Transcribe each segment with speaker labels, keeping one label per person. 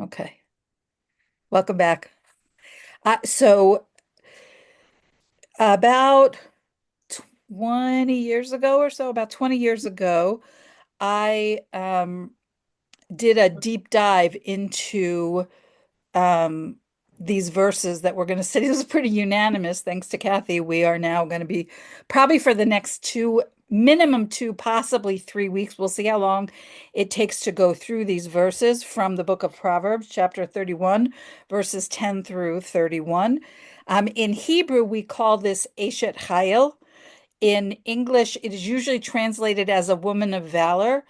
Speaker 1: Okay, welcome back. So about 20 years ago or so, about 20 years ago, I did a deep dive into um, these verses that we're going to study. This is pretty unanimous, thanks to Kathy. We are now going to be probably for the next minimum two, possibly 3 weeks. We'll see how long it takes to go through these verses from the book of Proverbs, chapter 31, verses 10 through 31. In Hebrew, we call this Aishet Chayil. In English, it is usually translated as a woman of valor,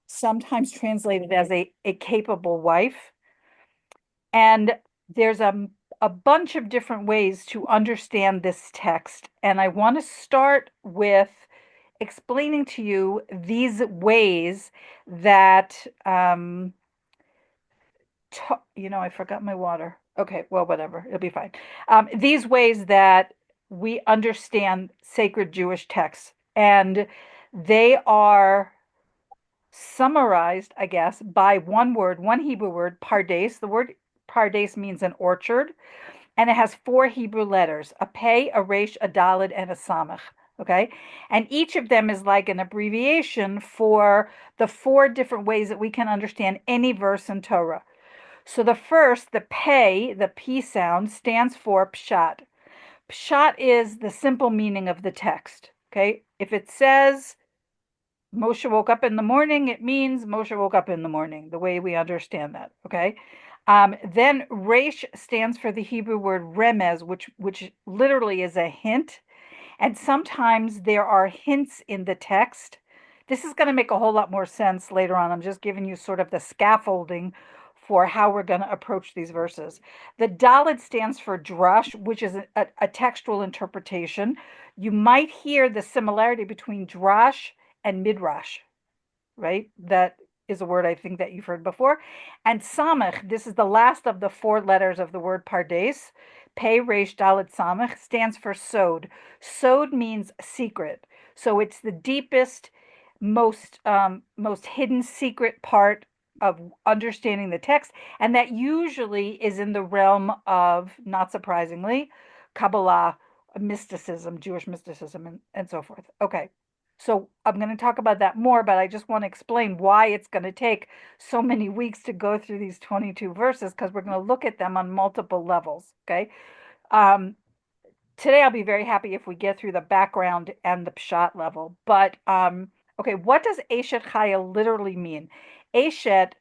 Speaker 1: sometimes translated as a capable wife. And there's a bunch of different ways to understand this text. And I want to start with explaining to you these ways that, I forgot my water. Okay, well, whatever, it'll be fine. These ways that we understand sacred Jewish texts. And they are summarized, I guess, by one word, one Hebrew word, pardes. The word pardes means an orchard, and it has four Hebrew letters: a pei, a resh, a daled, and a samach. Okay, and each of them is like an abbreviation for the four different ways that we can understand any verse in Torah. So the first, the pei, the p sound, stands for pshat. Pshat is the simple meaning of the text. Okay, if it says Moshe woke up in the morning, it means Moshe woke up in the morning, the way we understand that. Okay. Then Resh stands for the Hebrew word remez, which literally is a hint. And sometimes there are hints in the text. This is going to make a whole lot more sense later on. I'm just giving you sort of the scaffolding for how we're going to approach these verses. The Dalet stands for drash, which is a textual interpretation. You might hear the similarity between drash and midrash, right? That is a word I think that you've heard before. And samach, this is the last of the four letters of the word pardes. Pei resh dalet samach stands for sod. Sod means secret. So it's the deepest, most hidden secret part of understanding the text, and that usually is in the realm of, not surprisingly, Kabbalah, mysticism, Jewish mysticism, and so forth. Okay. So I'm going to talk about that more, but I just want to explain why it's going to take so many weeks to go through these 22 verses, because we're going to look at them on multiple levels. Okay. Um, Today I'll be very happy if we get through the background and the pshat level. But okay, what does Eshet Chaya literally mean? Eshet,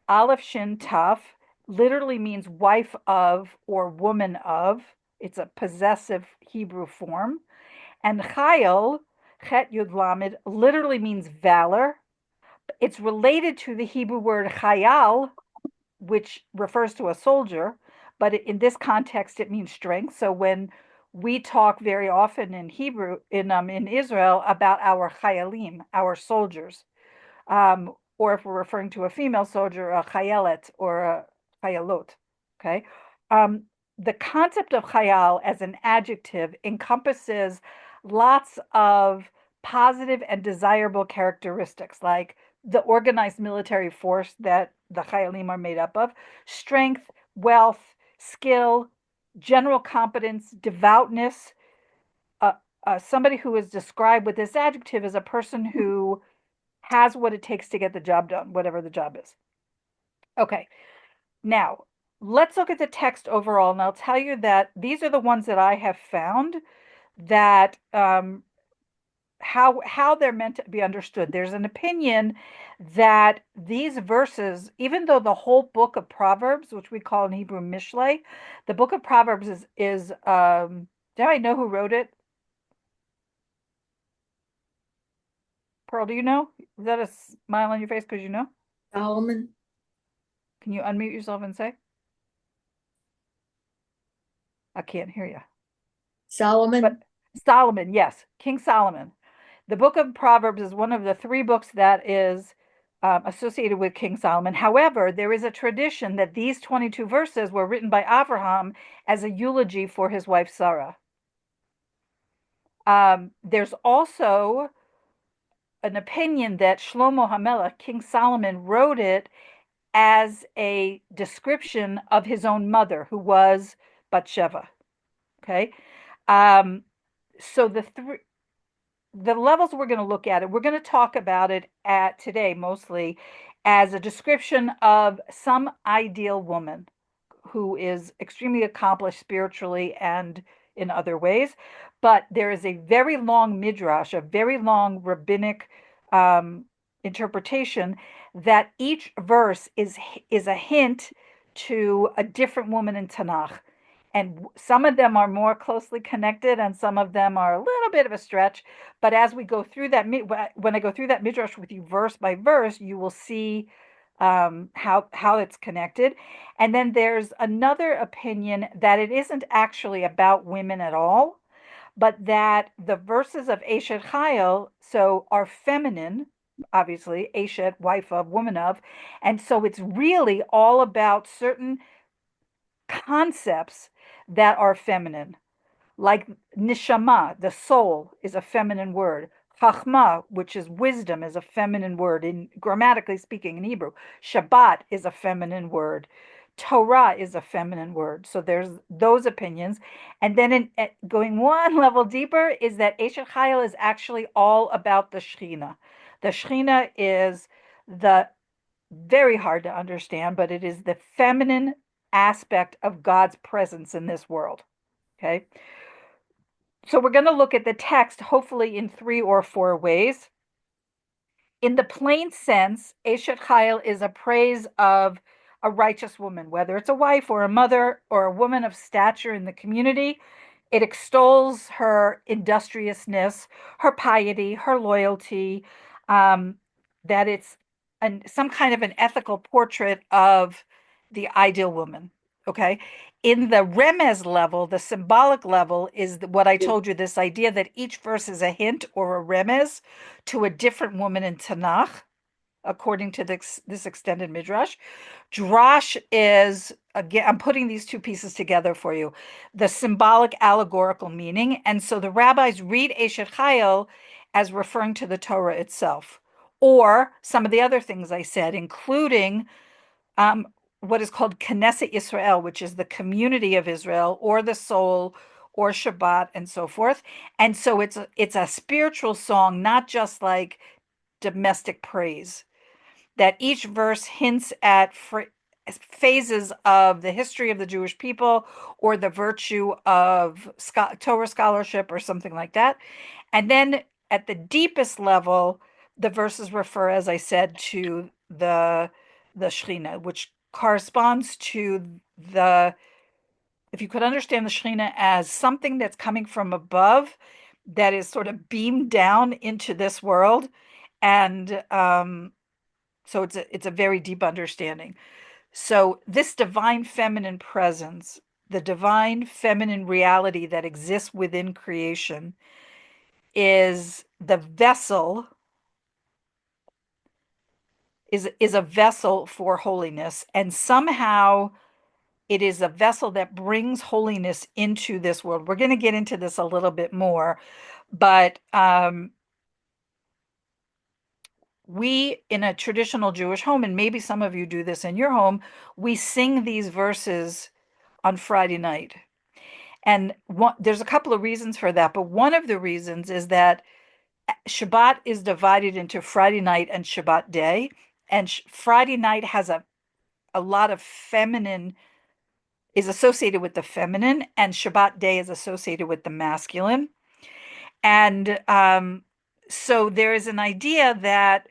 Speaker 1: Aleph Shin Taf, literally means wife of or woman of. It's a possessive Hebrew form. And Chayil, Chet Yud Lamed, literally means valor. It's related to the Hebrew word Chayal, which refers to a soldier, but in this context, it means strength. So when we talk very often in Hebrew, in Israel, about our chayalim, our soldiers, or if we're referring to a female soldier, a chayalet or a chayalot. Okay, um, the concept of chayal as an adjective encompasses lots of positive and desirable characteristics, like the organized military force that the chayalim are made up of, strength, wealth, skill, general competence, devoutness. Uh, Somebody who is described with this adjective is a person who has what it takes to get the job done, whatever the job is. Okay, now let's look at the text overall, and I'll tell you that these are the ones that I have found that how they're meant to be understood. There's an opinion that these verses, even though the whole book of Proverbs, which we call in Hebrew Mishlei, the book of Proverbs is do I know who wrote it? Pearl, do you know? Is that a smile on your face because you know?
Speaker 2: Solomon,
Speaker 1: Can you unmute yourself and say? I can't hear you. But
Speaker 2: Solomon,
Speaker 1: Solomon, yes, King Solomon. The book of Proverbs is one of the three books that is associated with King Solomon. However, there is a tradition that these 22 verses were written by Abraham as a eulogy for his wife Sarah. There's also an opinion that Shlomo HaMelech, King Solomon, wrote it as a description of his own mother, who was Bathsheba. Okay. Um, so the levels we're going to look at it, we're going to talk about it at today mostly as a description of some ideal woman who is extremely accomplished spiritually and in other ways. But there is a very long midrash, a very long rabbinic um, interpretation that each verse is a hint to a different woman in Tanakh. And some of them are more closely connected, and some of them are a little bit of a stretch. But as we go through that, when I go through that midrash with you verse by verse, you will see how it's connected. And then there's another opinion that it isn't actually about women at all, but that the verses of Aishet Chayil so are feminine, obviously, Aishet, wife of, woman of, and so it's really all about certain concepts that are feminine, like nishama, the soul, is a feminine word. Chachma, which is wisdom, is a feminine word in grammatically speaking in Hebrew. Shabbat is a feminine word. Torah is a feminine word. So there's those opinions. And then going one level deeper is that Eshet Chayil is actually all about the Shechina. The Shechina is the very hard to understand, but it is the feminine aspect of God's presence in this world. Okay. So we're going to look at the text, hopefully in 3 or 4 ways. In the plain sense, Eshet Chayil is a praise of a righteous woman, whether it's a wife or a mother or a woman of stature in the community. It extols her industriousness, her piety, her loyalty, um, that it's some kind of an ethical portrait of the ideal woman. Okay. In the remez level, the symbolic level is what I told you, this idea that each verse is a hint or a remez to a different woman in Tanakh, according to this extended midrash. Drash is, again, I'm putting these two pieces together for you, the symbolic allegorical meaning. And so the rabbis read Eshet Chayil as referring to the Torah itself, or some of the other things I said, including um, what is called Knesset Israel, which is the community of Israel, or the soul, or Shabbat, and so forth. And so it's a spiritual song, not just like domestic praise. That each verse hints at phases of the history of the Jewish people or the virtue of Torah scholarship or something like that. And then at the deepest level, the verses refer, as I said, to the Shechina, which corresponds to the, if you could understand the Shekhinah as something that's coming from above, that is sort of beamed down into this world, and so it's a very deep understanding. So this divine feminine presence, the divine feminine reality that exists within creation, is the vessel is a vessel for holiness, and somehow it is a vessel that brings holiness into this world. We're going to get into this a little bit more, but we, in a traditional Jewish home, and maybe some of you do this in your home, we sing these verses on Friday night. And there's a couple of reasons for that, but one of the reasons is that Shabbat is divided into Friday night and Shabbat day, and Friday night has a lot of feminine, is associated with the feminine, and Shabbat day is associated with the masculine. And so there is an idea that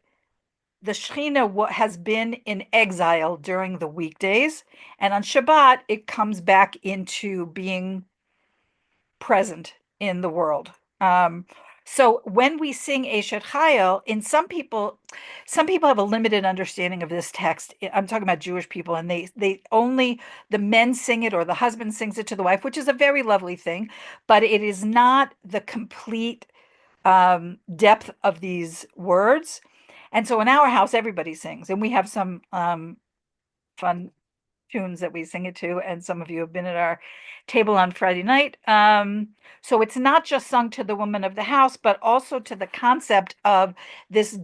Speaker 1: the Shekhinah has been in exile during the weekdays, and on Shabbat it comes back into being present in the world. Um, so when we sing Eshet Chayil, in some people have a limited understanding of this text. I'm talking about Jewish people, and they only, the men sing it or the husband sings it to the wife, which is a very lovely thing, but it is not the complete depth of these words. And so in our house, everybody sings, and we have some fun tunes that we sing it to, and some of you have been at our table on Friday night. So it's not just sung to the woman of the house, but also to the concept of this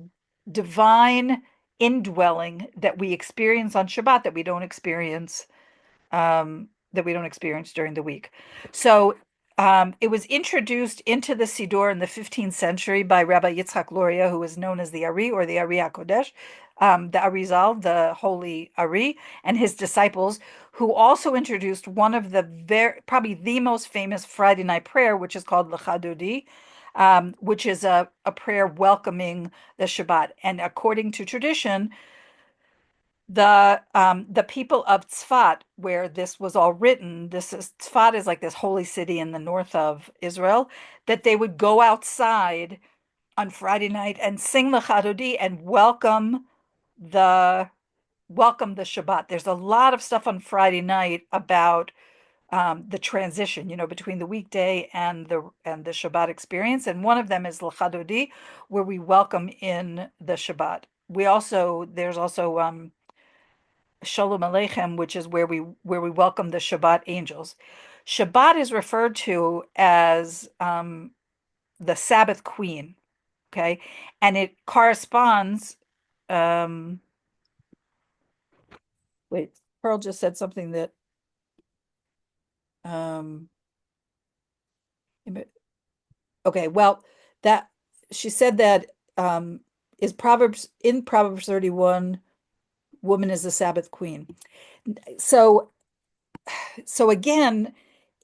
Speaker 1: divine indwelling that we experience on Shabbat that we don't experience during the week. So it was introduced into the Siddur in the 15th century by Rabbi Yitzhak Luria, who is known as the Ari or the Ari HaKodesh, the Arizal, the Holy Ari, and his disciples, who also introduced one of the probably the most famous Friday night prayer, which is called L'Chadodi, which is a prayer welcoming the Shabbat. And according to tradition, the people of Tzfat, where this was all written, Tzfat is like this holy city in the north of Israel, that they would go outside on Friday night and sing the Chadodi and the welcome the Shabbat. There's a lot of stuff on Friday night about the transition, between the weekday and the Shabbat experience, and one of them is L'Chadodi, where we welcome in the Shabbat. There's also Shalom Aleichem, which is where we welcome the Shabbat angels. Shabbat is referred to as the Sabbath Queen, okay, and it corresponds. Um, Wait, Pearl just said something that. Um, okay, well, that she said that is Proverbs 31. Woman is the Sabbath Queen. So so again,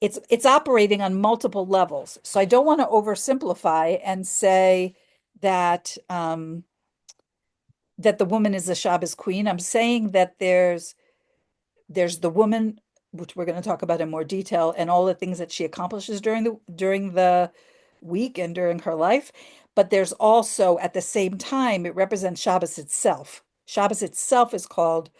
Speaker 1: it's operating on multiple levels. So I don't want to oversimplify and say that that the woman is the Shabbos queen. I'm saying that there's the woman, which we're going to talk about in more detail, and all the things that she accomplishes during the week and during her life. But there's also, at the same time, it represents Shabbos itself. Shabbos itself is called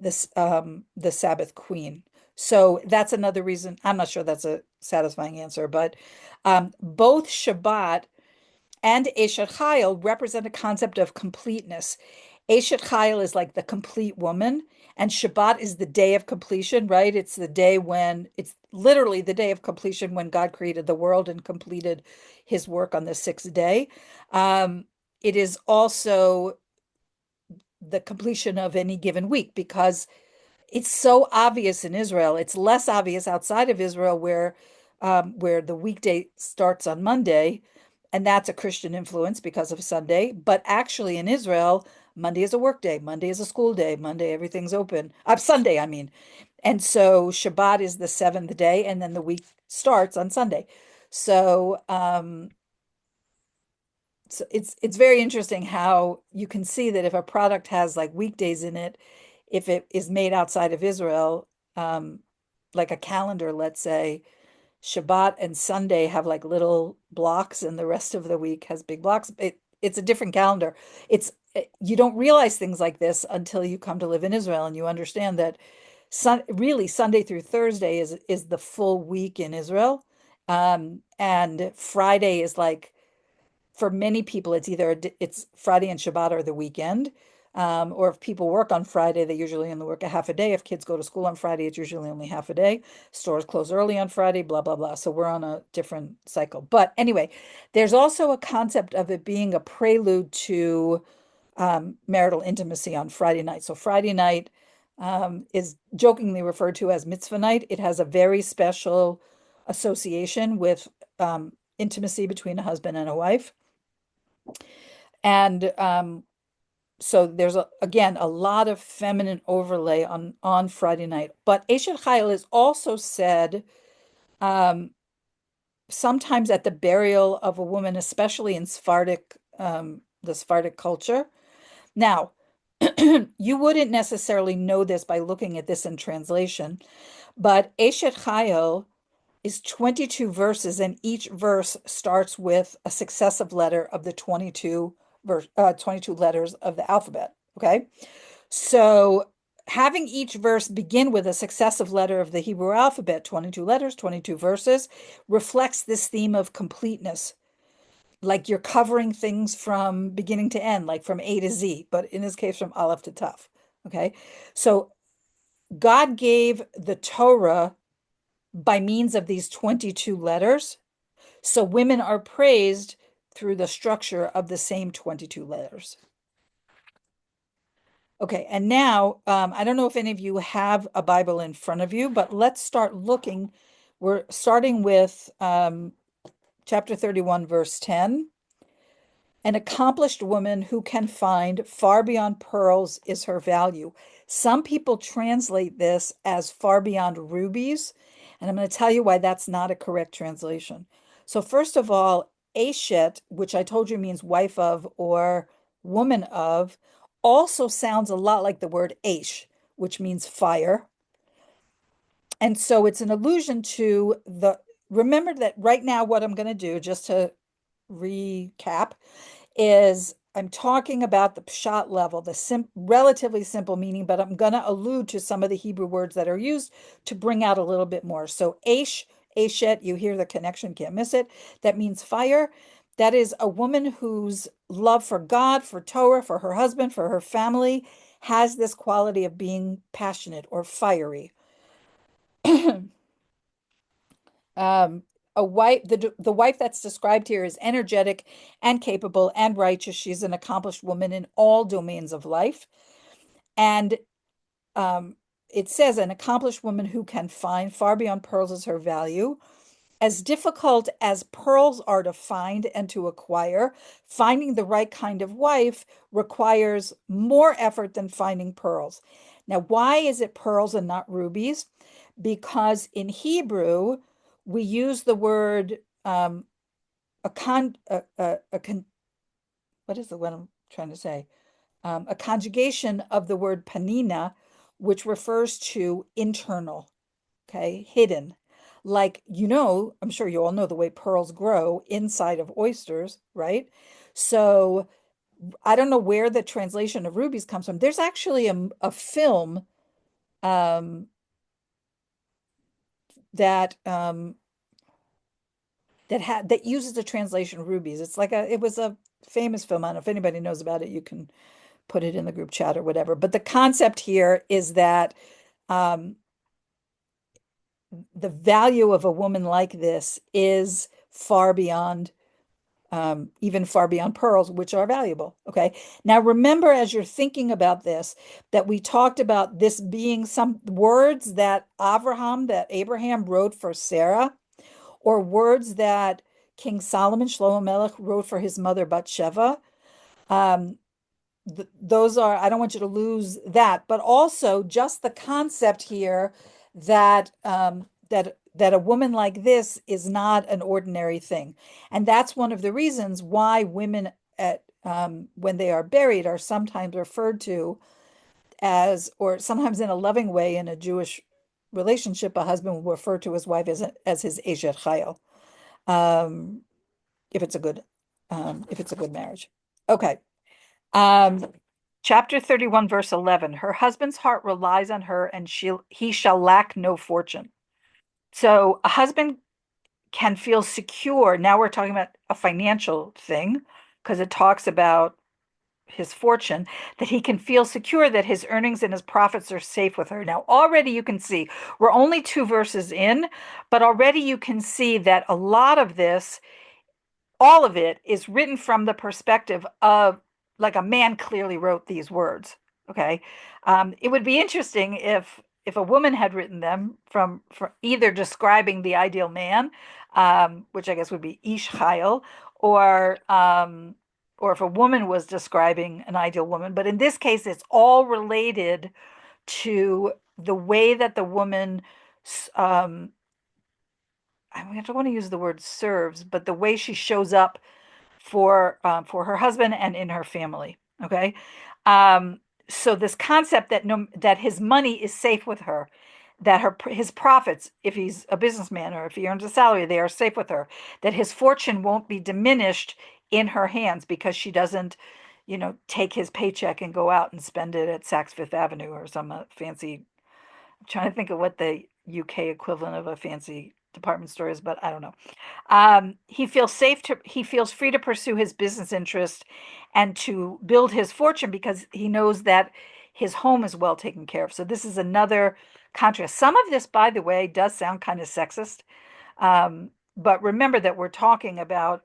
Speaker 1: the Sabbath Queen. So that's another reason. I'm not sure that's a satisfying answer, but both Shabbat and Eshet Chayil represent a concept of completeness. Eshet Chayil is like the complete woman, and Shabbat is the day of completion, right? It's literally the day of completion when God created the world and completed his work on the sixth day. It is also the completion of any given week because it's so obvious in Israel. It's less obvious outside of Israel where the weekday starts on Monday, and that's a Christian influence because of Sunday. But actually in Israel, Monday is a work day, Monday is a school day, Monday everything's open. Sunday, I mean. And so Shabbat is the seventh day, and then the week starts on Sunday. So so it's very interesting how you can see that if a product has like weekdays in it, if it is made outside of Israel, um, like a calendar, let's say, Shabbat and Sunday have like little blocks, and the rest of the week has big blocks. It's a different calendar. You don't realize things like this until you come to live in Israel and you understand that really Sunday through Thursday is the full week in Israel, and Friday is like for many people, it's Friday and Shabbat are the weekend. Or if people work on Friday, they usually only work a half a day. If kids go to school on Friday, it's usually only half a day. Stores close early on Friday, blah, blah, blah. So we're on a different cycle. But anyway, there's also a concept of it being a prelude to marital intimacy on Friday night. So Friday night is jokingly referred to as mitzvah night. It has a very special association with intimacy between a husband and a wife. And so there's again a lot of feminine overlay on Friday night. But Eshet Chayil is also said um, sometimes at the burial of a woman, especially in the Sephardic culture. Now, you wouldn't necessarily know this by looking at this in translation, but Eshet Chayil is 22 verses, and each verse starts with a successive letter of the 22 letters of the alphabet. Okay. So having each verse begin with a successive letter of the Hebrew alphabet, 22 letters, 22 verses, reflects this theme of completeness. Like you're covering things from beginning to end, like from A to Z, but in this case, from Aleph to Taf. Okay. So God gave the Torah by means of these 22 letters. So women are praised through the structure of the same 22 letters. Okay, and now I don't know if any of you have a Bible in front of you, but let's start looking. We're starting with chapter 31, verse 10. An accomplished woman who can find far beyond pearls is her value. Some people translate this as far beyond rubies, and I'm going to tell you why that's not a correct translation. So, first of all, Aishet, which I told you means wife of or woman of, also sounds a lot like the word Aish, which means fire. And so it's an allusion to remember that right now, what I'm going to do, just to recap, is I'm talking about the pshat level, the relatively simple meaning, but I'm going to allude to some of the Hebrew words that are used to bring out a little bit more. So Aish, Aishet, you hear the connection, can't miss it. That means fire. That is a woman whose love for God, for Torah, for her husband, for her family has this quality of being passionate or fiery. Um, a wife, the wife that's described here is energetic and capable and righteous. She's an accomplished woman in all domains of life. And um, it says an accomplished woman who can find far beyond pearls is her value. As difficult as pearls are to find and to acquire, finding the right kind of wife requires more effort than finding pearls. Now, why is it pearls and not rubies? Because in Hebrew, we use the word a con a con what is the word I'm trying to say? A conjugation of the word panina, which refers to internal, okay, hidden. Like, I'm sure you all know the way pearls grow inside of oysters, right? So I don't know where the translation of rubies comes from. There's actually a film um, that that uses the translation of rubies. It was a famous film. I don't know if anybody knows about it. You can put it in the group chat or whatever. But the concept here is that um, the value of a woman like this is far beyond even far beyond pearls, which are valuable. Okay. Now, remember, as you're thinking about this, that we talked about this being some words that Abraham wrote for Sarah, or words that King Solomon, Shlomo Melech, wrote for his mother Bathsheba. Um, those are, I don't want you to lose that, but also just the concept here that a woman like this is not an ordinary thing. And that's one of the reasons why women when they are buried are sometimes referred to as, or sometimes in a loving way in a Jewish relationship, a husband will refer to his wife as his Eshet Chayil, um, if it's a good marriage. Okay. Um, Chapter 31, verse 11. Her husband's heart relies on her, and he shall lack no fortune. So a husband can feel secure. Now we're talking about a financial thing because it talks about his fortune, that he can feel secure that his earnings and his profits are safe with her. Now, already you can see we're only two verses in, but already you can see that a lot of this, all of it, is written from the perspective of like a man clearly wrote these words. Okay. It would be interesting if a woman had written them from either describing the ideal man, which I guess would be Ish Chayil, or if a woman was describing an ideal woman. But in this case, it's all related to the way that the woman um, I don't want to use the word serves, but the way she shows up for her husband and in her family. Okay, um, so this concept that no that his money is safe with her, that his profits, if he's a businessman or if he earns a salary, they are safe with her. That his fortune won't be diminished in her hands because she doesn't, take his paycheck and go out and spend it at Saks Fifth Avenue or some fancy. I'm trying to think of what the UK equivalent of a fancy department store is, but I don't know. He feels free to pursue his business interest and to build his fortune because he knows that his home is well taken care of. So this is another contrast. Some of this, by the way, does sound kind of sexist. But remember that we're talking about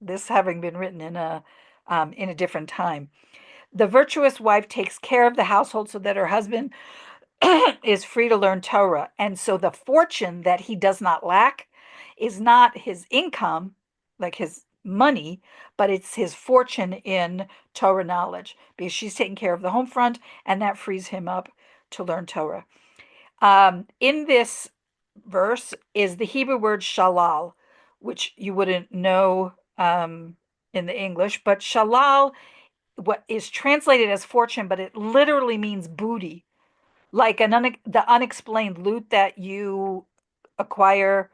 Speaker 1: this having been written in a different time. The virtuous wife takes care of the household so that her husband is free to learn Torah. And so the fortune that he does not lack is not his income, like his money, but it's his fortune in Torah knowledge because she's taking care of the home front and that frees him up to learn Torah. In this verse is the Hebrew word shalal, which you wouldn't know in the English, but shalal, what is translated as fortune, but it literally means booty, like the unexplained loot that you acquire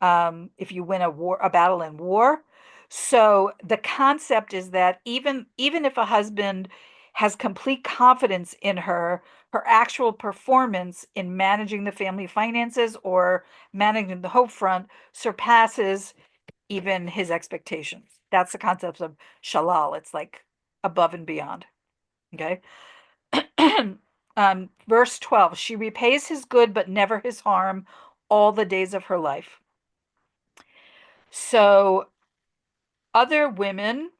Speaker 1: if you win a battle in war. So the concept is that even if a husband has complete confidence in her actual performance in managing the family finances or managing the home front surpasses even his expectations. That's the concept of shalal. It's like above and beyond. Okay. Verse 12, she repays his good, but never his harm all the days of her life. So other women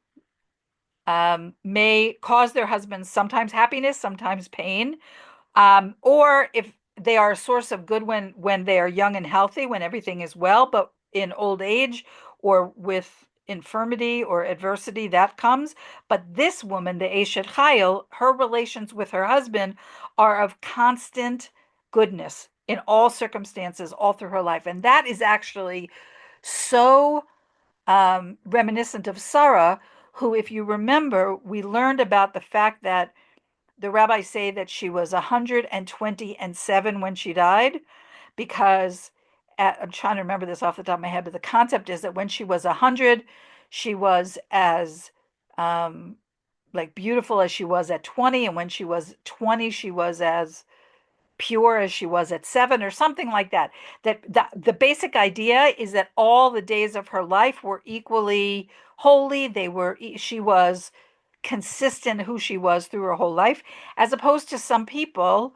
Speaker 1: may cause their husbands sometimes happiness, sometimes pain, or if they are a source of good when they are young and healthy, when everything is well, but in old age or with infirmity or adversity that comes. But this woman, the Aishet Chayil, her relations with her husband are of constant goodness in all circumstances, all through her life, and that is actually so reminiscent of Sarah, who, if you remember, we learned about the fact that the rabbis say that she was 127 when she died, because I'm trying to remember this off the top of my head, but the concept is that when she was 100, she was as like beautiful as she was at 20, and when she was 20, she was as pure as she was at 7 or something like that. That the basic idea is that all the days of her life were equally holy. She was consistent who she was through her whole life, as opposed to some people.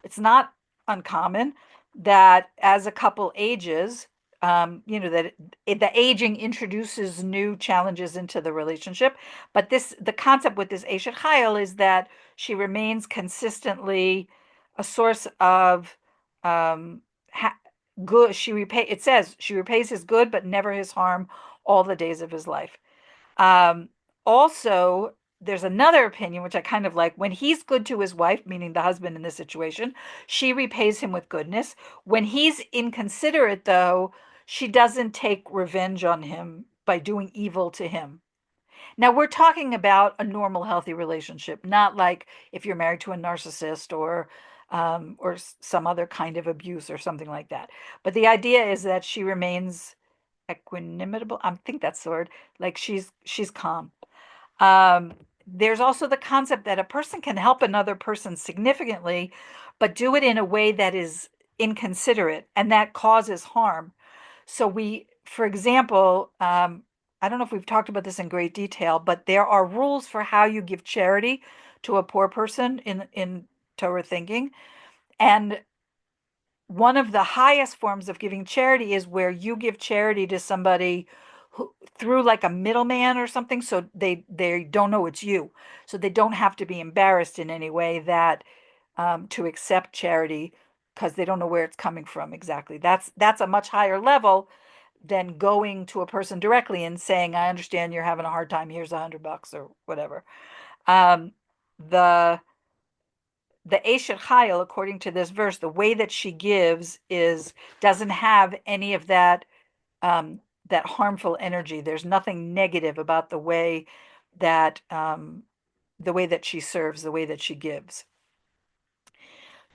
Speaker 1: It's not uncommon that as a couple ages, that the aging introduces new challenges into the relationship. But the concept with this Eshet Chayil is that she remains consistently a source of um, ha- good. It says she repays his good, but never his harm all the days of his life. Um, Also, there's another opinion which I kind of like. When he's good to his wife, meaning the husband in this situation, she repays him with goodness. When he's inconsiderate, though, she doesn't take revenge on him by doing evil to him. Now, we're talking about a normal, healthy relationship, not like if you're married to a narcissist or some other kind of abuse or something like that. But the idea is that she remains equanimable. I think that's the word. Like she's calm. Um, there's also the concept that a person can help another person significantly, but do it in a way that is inconsiderate and that causes harm. So for example, I don't know if we've talked about this in great detail, but there are rules for how you give charity to a poor person in Torah thinking. And one of the highest forms of giving charity is where you give charity to somebody who through like a middleman or something, so they don't know it's you, so they don't have to be embarrassed in any way that to accept charity because they don't know where it's coming from exactly. That's a much higher level than going to a person directly and saying, I understand you're having a hard time, here's $100 or whatever. um, the the Eshet Chayil, according to this verse, the way that she gives is doesn't have any of um, that harmful energy. There's nothing negative about the way that she serves, the way that she gives.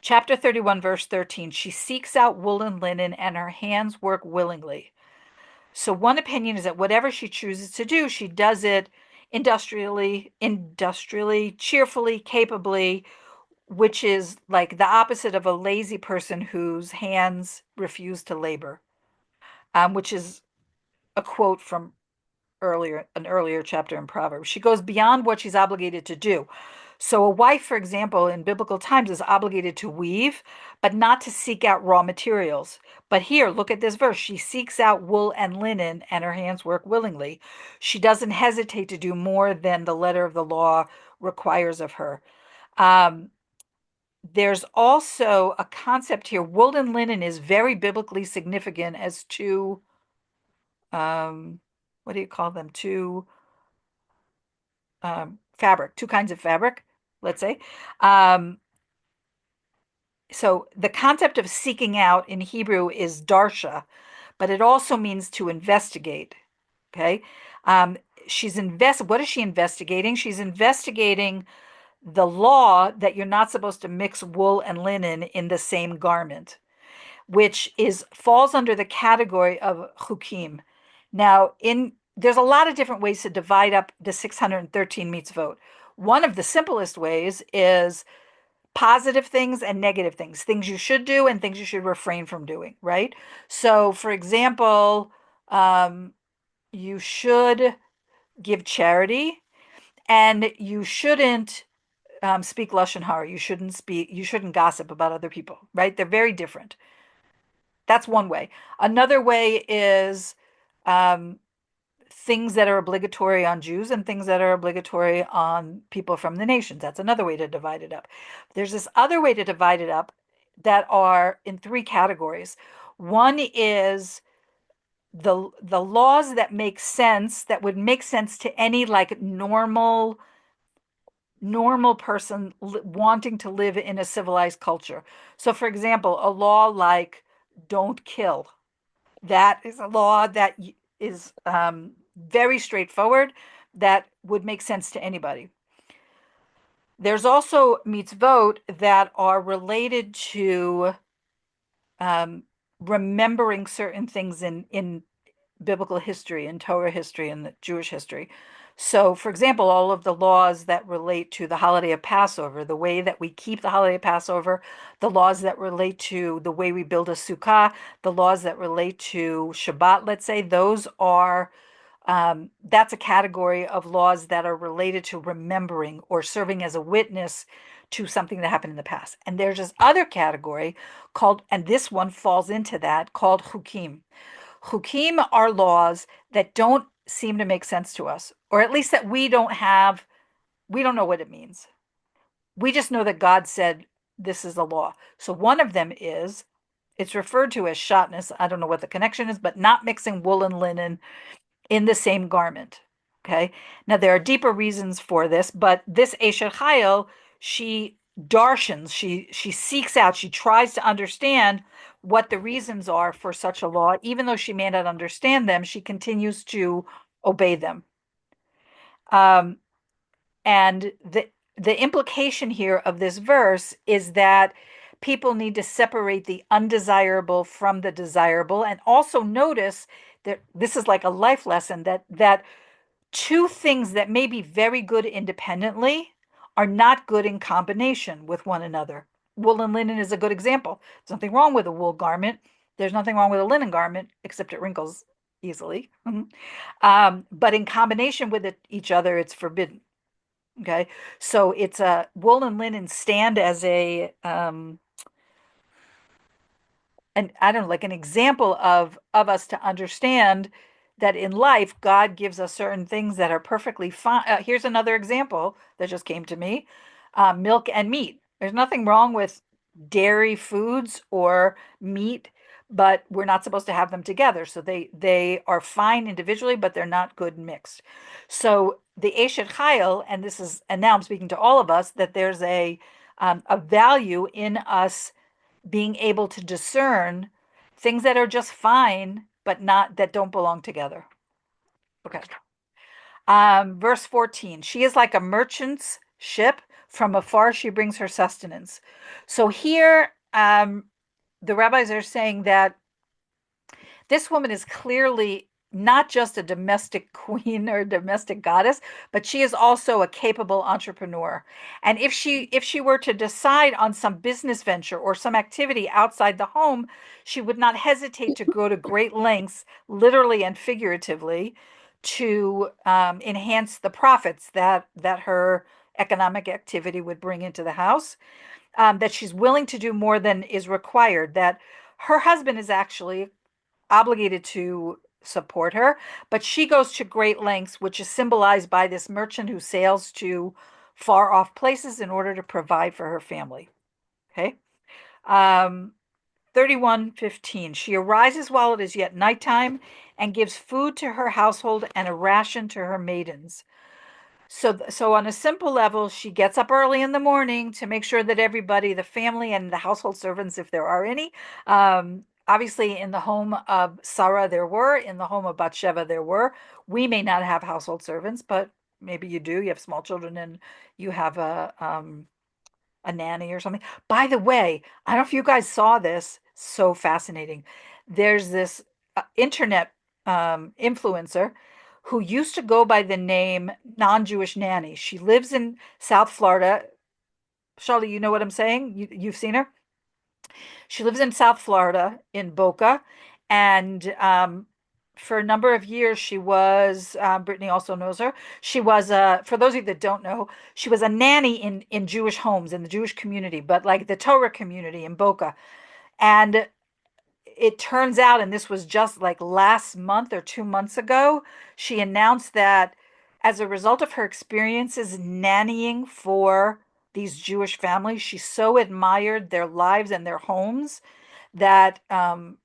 Speaker 1: Chapter 31, verse 13. She seeks out wool and linen, and her hands work willingly. So one opinion is that whatever she chooses to do, she does it industrially, cheerfully, capably, which is like the opposite of a lazy person whose hands refuse to labor, which is a quote from an earlier chapter in Proverbs. She goes beyond what she's obligated to do. So a wife, for example, in biblical times is obligated to weave, but not to seek out raw materials. But here, look at this verse. She seeks out wool and linen, and her hands work willingly. She doesn't hesitate to do more than the letter of the law requires of her. Um, there's also a concept here. Wool and linen is very biblically significant as two, um, what do you call them? Two fabric, two kinds of fabric, let's say. Um, so the concept of seeking out in Hebrew is darsha, but it also means to investigate. Okay. Um, what is she investigating? She's investigating the law that you're not supposed to mix wool and linen in the same garment, which is falls under the category of chukim. Now, in there's a lot of different ways to divide up the 613 mitzvot. One of the simplest ways is positive things and negative things, things you should do and things you should refrain from doing, right? So, for example, um, you should give charity and you shouldn't speak lashon hara. You shouldn't gossip about other people, right? They're very different. That's one way. Another way is um, things that are obligatory on Jews and things that are obligatory on people from the nations. That's another way to divide it up. There's this other way to divide it up that are in three categories. One is the laws that make sense, that would make sense to any like normal person wanting to live in a civilized culture. So for example, a law like don't kill, that is a law that is very straightforward, that would make sense to anybody. There's also mitzvot that are related to um, remembering certain things in biblical history and Torah history and the Jewish history. So, for example, all of the laws that relate to the holiday of Passover, the way that we keep the holiday of Passover, the laws that relate to the way we build a sukkah, the laws that relate to Shabbat, let's say, those are that's a category of laws that are related to remembering or serving as a witness to something that happened in the past. And there's this other category called, and this one falls into that, called chukim. Chukim are laws that don't seem to make sense to us, or at least that we don't know what it means. We just know that God said this is a law. So one of them is, it's referred to as shatnez. I don't know what the connection is, but not mixing wool and linen in the same garment. Okay. Now there are deeper reasons for this, but this Aishet Chayil, she darshans, she seeks out, she tries to understand what the reasons are for such a law. Even though she may not understand them, she continues to obey them. Um, and the implication here of this verse is that people need to separate the undesirable from the desirable, and also notice that this is like a life lesson, that two things that may be very good independently are not good in combination with one another. Wool and linen is a good example. There's nothing wrong with a wool garment. There's nothing wrong with a linen garment, except it wrinkles easily. But in combination with each other, it's forbidden. Okay, so it's a wool and linen stand as a and I don't know, like an example of us to understand that in life God gives us certain things that are perfectly fine. Here's another example that just came to me: milk and meat. There's nothing wrong with dairy foods or meat, but we're not supposed to have them together. So they are fine individually, but they're not good mixed. So the Eshet Chayil, and now I'm speaking to all of us, that there's a value in us being able to discern things that are just fine, but not that don't belong together. Okay. Verse 14, she is like a merchant's ship. From afar, she brings her sustenance. So here, the rabbis are saying that this woman is clearly not just a domestic queen or domestic goddess, but she is also a capable entrepreneur. And if she were to decide on some business venture or some activity outside the home, she would not hesitate to go to great lengths, literally and figuratively, to enhance the profits that her economic activity would bring into the house, that she's willing to do more than is required, that her husband is actually obligated to support her, but she goes to great lengths, which is symbolized by this merchant who sails to far off places in order to provide for her family. Okay. Um, 31:15. She arises while it is yet nighttime and gives food to her household and a ration to her maidens. So on a simple level, she gets up early in the morning to make sure that everybody, the family and the household servants, if there are any, obviously in the home of Sarah there were, in the home of Bathsheba there were. We may not have household servants, but maybe you do. You have small children and you have a nanny or something. By the way, I don't know if you guys saw this. So fascinating. There's this internet influencer who used to go by the name non-Jewish nanny. She lives in South Florida. Charlie, you know what I'm saying? You've seen her? She lives in South Florida in Boca. And for a number of years, she was, Brittany also knows her. She was, for those of you that don't know, she was a nanny in Jewish homes, in the Jewish community, but like the Torah community in Boca. And it turns out, and this was just like last month or 2 months ago, she announced that as a result of her experiences nannying for these Jewish families, she so admired their lives and their homes that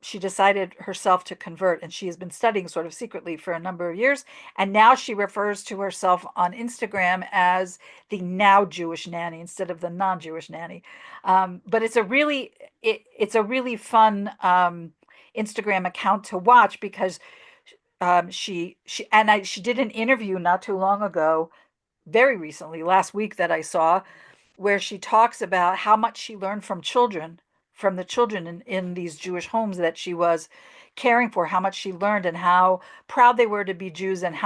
Speaker 1: she decided herself to convert. And she has been studying sort of secretly for a number of years. And now she refers to herself on Instagram as the now Jewish nanny instead of the non-Jewish nanny. But it's a really fun Instagram account to watch because she did an interview not too long ago, very recently, last week that I saw, where she talks about how much she learned from the children in these Jewish homes that she was caring for, how much she learned and how proud they were to be Jews and um,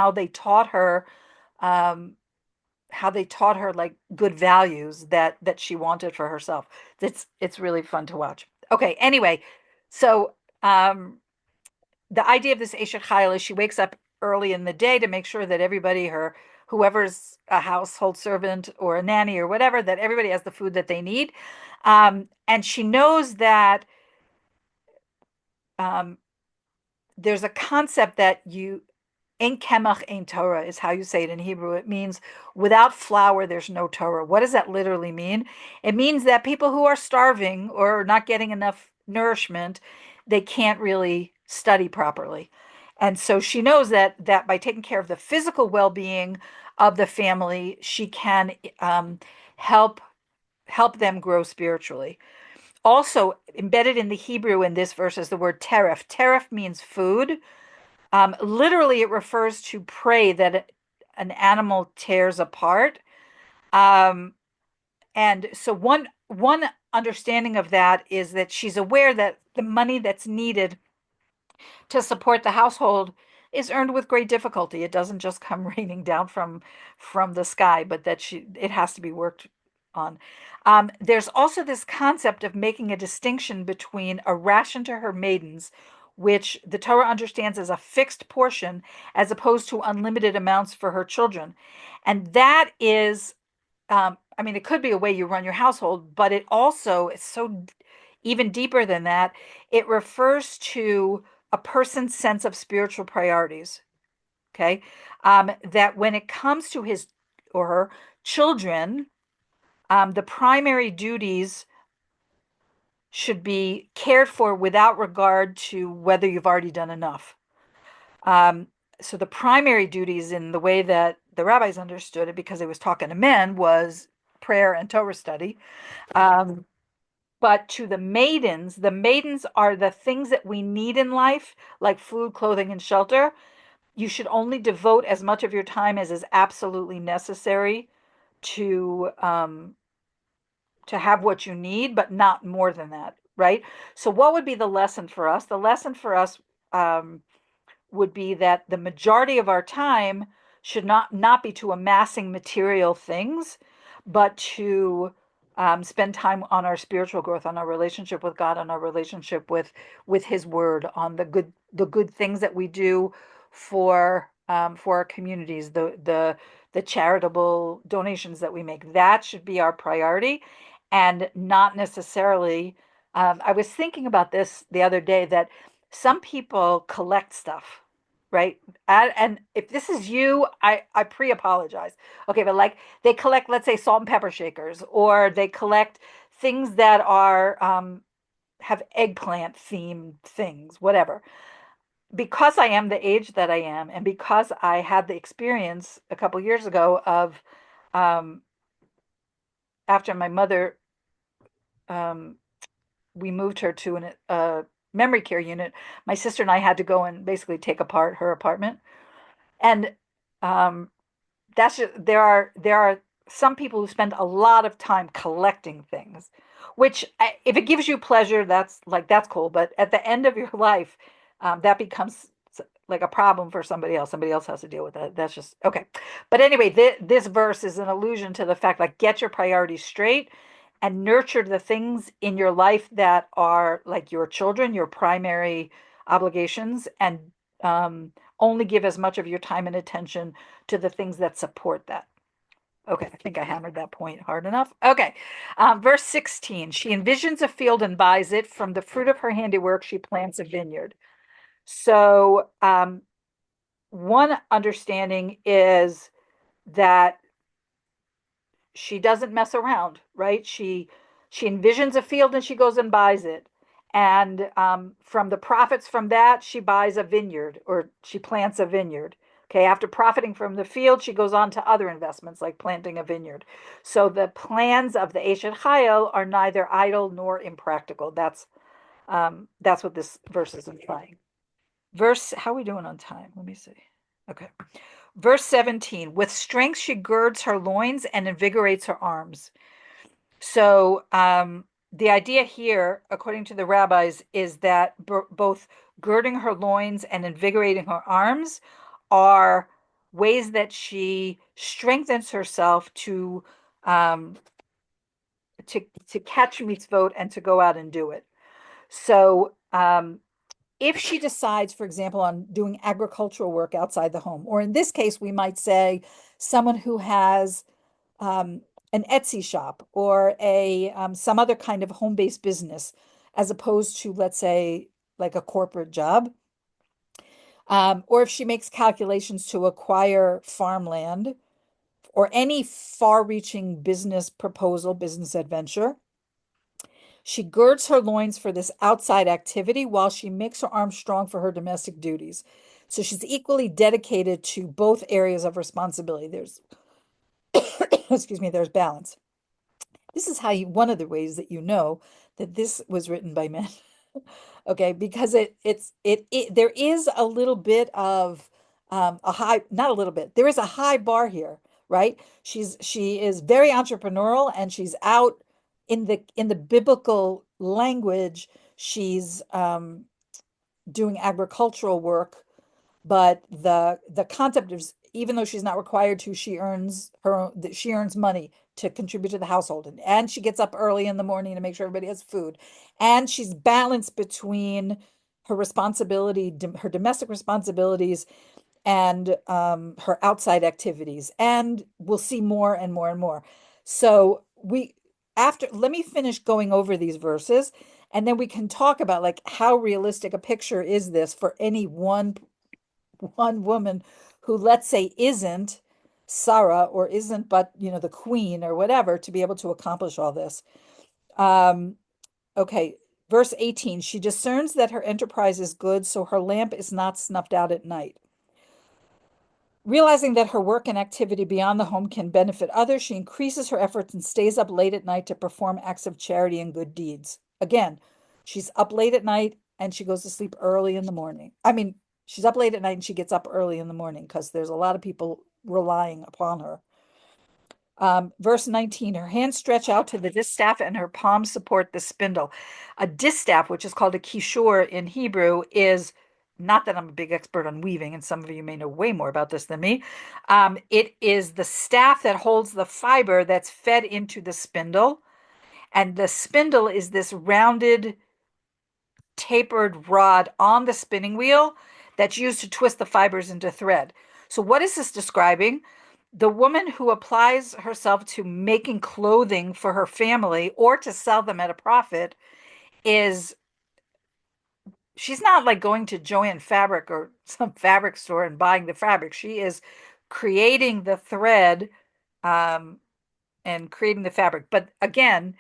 Speaker 1: how they taught her like good values that she wanted for herself. It's really fun to watch. Okay, anyway, so the idea of this Aishet Chayil is she wakes up early in the day to make sure that everybody, whoever's a household servant or a nanny or whatever, that everybody has the food that they need. And she knows that um, there's a concept that Ein kemach, ein Torah is how you say it in Hebrew. It means without flour, there's no Torah. What does that literally mean? It means that people who are starving or not getting enough nourishment, they can't really study properly. And so she knows that by taking care of the physical well-being of the family, she can um, help them grow spiritually. Also, embedded in the Hebrew in this verse is the word teref. Teref means food. Literally, it refers to prey that an animal tears apart. Um, and so one understanding of that is that she's aware that the money that's needed to support the household is earned with great difficulty. It doesn't just come raining down from the sky, but that it has to be worked on. There's also this concept of making a distinction between a ration to her maidens, which the Torah understands as a fixed portion, as opposed to unlimited amounts for her children. And that is, I mean, it could be a way you run your household, but it also is so even deeper than that. It refers to a person's sense of spiritual priorities. Okay. That when it comes to his or her children, the primary duties should be cared for without regard to whether you've already done enough. Um, so the primary duties in the way that the rabbis understood it, because they was talking to men, was prayer and Torah study. Um, but to the maidens are the things that we need in life, like food, clothing, and shelter. You should only devote as much of your time as is absolutely necessary to have what you need, but not more than that, right? So, what would be the lesson for us? The lesson for us um, would be that the majority of our time should not be to amassing material things, but to spend time on our spiritual growth, on our relationship with God, on our relationship with His Word, on the good things that we do for for our communities, the charitable donations that we make. That should be our priority, and not necessarily. I was thinking about this the other day that some people collect stuff, right? And if this is you, I pre-apologize. Okay, but like they collect, let's say, salt and pepper shakers, or they collect things that are have eggplant themed things, whatever. Because I am the age that I am, and because I had the experience a couple years ago of um, after my mother, um, we moved her to a memory care unit. My sister and I had to go and basically take apart her apartment, and um, that's just, there are some people who spend a lot of time collecting things, which if it gives you pleasure, that's cool. But at the end of your life, that becomes like a problem for somebody else. Somebody else has to deal with that. That's just okay. But anyway, this verse is an allusion to the fact, like, get your priorities straight and nurture the things in your life that are like your children, your primary obligations, and um, only give as much of your time and attention to the things that support that. Okay, I think I hammered that point hard enough. Okay, verse 16. She envisions a field and buys it. From the fruit of her handiwork, she plants a vineyard. So, one understanding is that she doesn't mess around, right? She envisions a field and she goes and buys it. And from the profits from that, she buys a vineyard, or she plants a vineyard. Okay, after profiting from the field, she goes on to other investments like planting a vineyard. So the plans of the Aishet Chayil are neither idle nor impractical. That's what this verse is implying. Verse, how are we doing on time? Let me see. Okay. Verse 17, with strength she girds her loins and invigorates her arms. So the idea here, according to the rabbis, is that both girding her loins and invigorating her arms are ways that she strengthens herself um, to catch mitzvot and to go out and do it. So if she decides, for example, on doing agricultural work outside the home, or in this case, we might say someone who has um, an Etsy shop or a some other kind of home-based business, as opposed to, let's say, like a corporate job, or if she makes calculations to acquire farmland or any far-reaching business proposal, business adventure. She girds her loins for this outside activity while she makes her arms strong for her domestic duties. So she's equally dedicated to both areas of responsibility. There's, excuse me, there's balance. This is how one of the ways that you know that this was written by men. Okay, because there is a little bit of a high, not a little bit, there is a high bar here, right? She is very entrepreneurial, and she's out in the biblical language. She's doing agricultural work, but the concept is, even though she's not required to, she earns money to contribute to the household, and she gets up early in the morning to make sure everybody has food, and she's balanced between her domestic responsibilities and her outside activities, and we'll see more and more and more. So we after let me finish going over these verses, and then we can talk about, like, how realistic a picture is this for any one woman who, let's say, isn't Sarah, or isn't, but the queen or whatever, to be able to accomplish all this. Um, okay, verse 18, she discerns that her enterprise is good, so her lamp is not snuffed out at night. Realizing that her work and activity beyond the home can benefit others, she increases her efforts and stays up late at night to perform acts of charity and good deeds. Again, she's up late at night and she goes to sleep early in the morning. I mean, she's up late at night and she gets up early in the morning because there's a lot of people relying upon her. Verse 19, her hands stretch out to the distaff and her palms support the spindle. A distaff, which is called a kishur in Hebrew, is, not that I'm a big expert on weaving, and some of you may know way more about this than me. It is the staff that holds the fiber that's fed into the spindle. And the spindle is this rounded, tapered rod on the spinning wheel that's used to twist the fibers into thread. So, what is this describing? The woman who applies herself to making clothing for her family or to sell them at a profit is she's not like going to Joann Fabric or some fabric store and buying the fabric. She is creating the thread um, and creating the fabric. But again,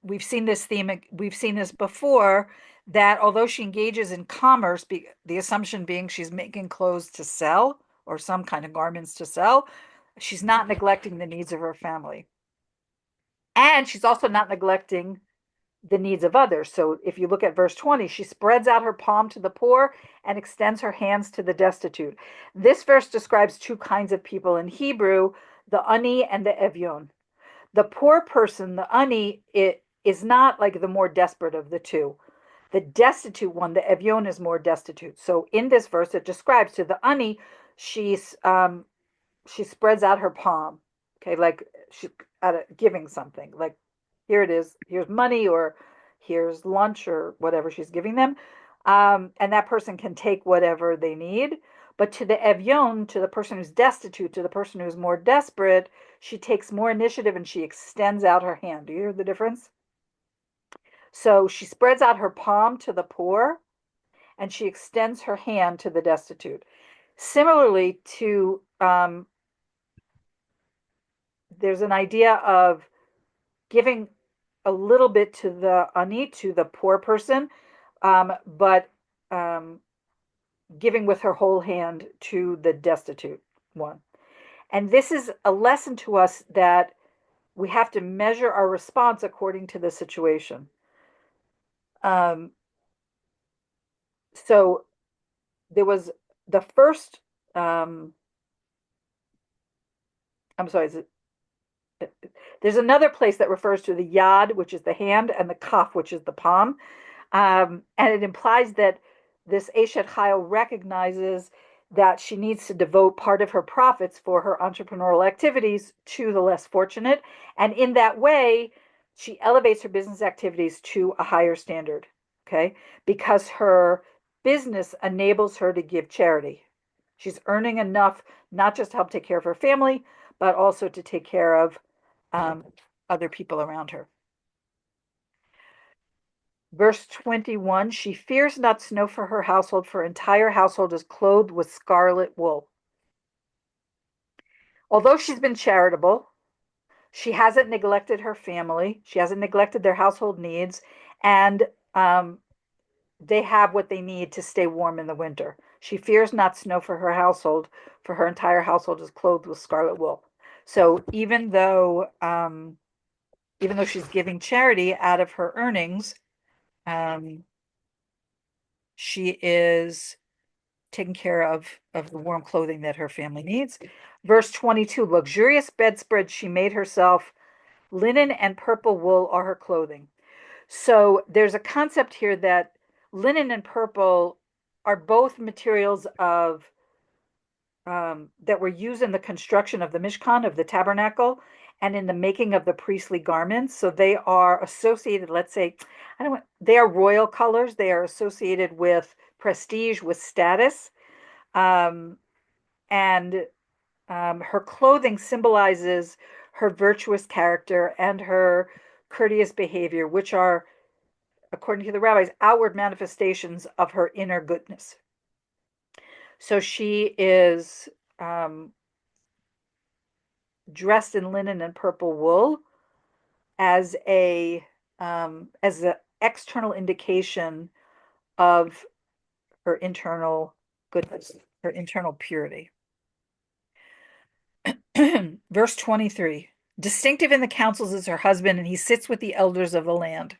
Speaker 1: we've seen this theme, we've seen this before that although she engages in commerce, the assumption being she's making clothes to sell or some kind of garments to sell, she's not neglecting the needs of her family. And she's also not neglecting the needs of others. So if you look at verse 20, she spreads out her palm to the poor and extends her hands to the destitute. This verse describes two kinds of people in Hebrew, the ani and the evyon. The poor person, the ani, it is not like the more desperate of the two. The destitute one, the evyon, is more destitute. So in this verse, it describes to the ani, she's she spreads out her palm, okay, like she's giving something, like here it is, here's money, or here's lunch, or whatever she's giving them, and that person can take whatever they need. But to the evyon, to the person who's destitute, to the person who's more desperate, she takes more initiative and she extends out her hand. Do you hear the difference? So she spreads out her palm to the poor and she extends her hand to the destitute. Similarly to there's an idea of giving a little bit to the ani, to the poor person, but um, giving with her whole hand to the destitute one. And this is a lesson to us that we have to measure our response according to the situation. Um, so there was the first, um, I'm sorry, there's another place that refers to the yad, which is the hand, and the kaf, which is the palm. And it implies that this Aishet Chayil recognizes that she needs to devote part of her profits for her entrepreneurial activities to the less fortunate. And in that way, she elevates her business activities to a higher standard, okay? Because her business enables her to give charity. She's earning enough not just to help take care of her family, but also to take care of um, other people around her. Verse 21, she fears not snow for her household, for her entire household is clothed with scarlet wool. Although she's been charitable, she hasn't neglected her family. She hasn't neglected their household needs. And they have what they need to stay warm in the winter. She fears not snow for her household, for her entire household is clothed with scarlet wool. So even though she's giving charity out of her earnings, um, she is taking care of the warm clothing that her family needs. Verse 22, luxurious bedspread she made herself, linen and purple wool are her clothing. So there's a concept here that linen and purple are both materials of that were used in the construction of the Mishkan, of the tabernacle, and in the making of the priestly garments. So they are associated, let's say, I don't they are royal colors. They are associated with prestige, with status. Um, and her clothing symbolizes her virtuous character and her courteous behavior, which are, according to the rabbis, outward manifestations of her inner goodness. So she is dressed in linen and purple wool as as an external indication of her internal goodness, her internal purity. Verse 23, distinctive in the councils is her husband, and he sits with the elders of the land.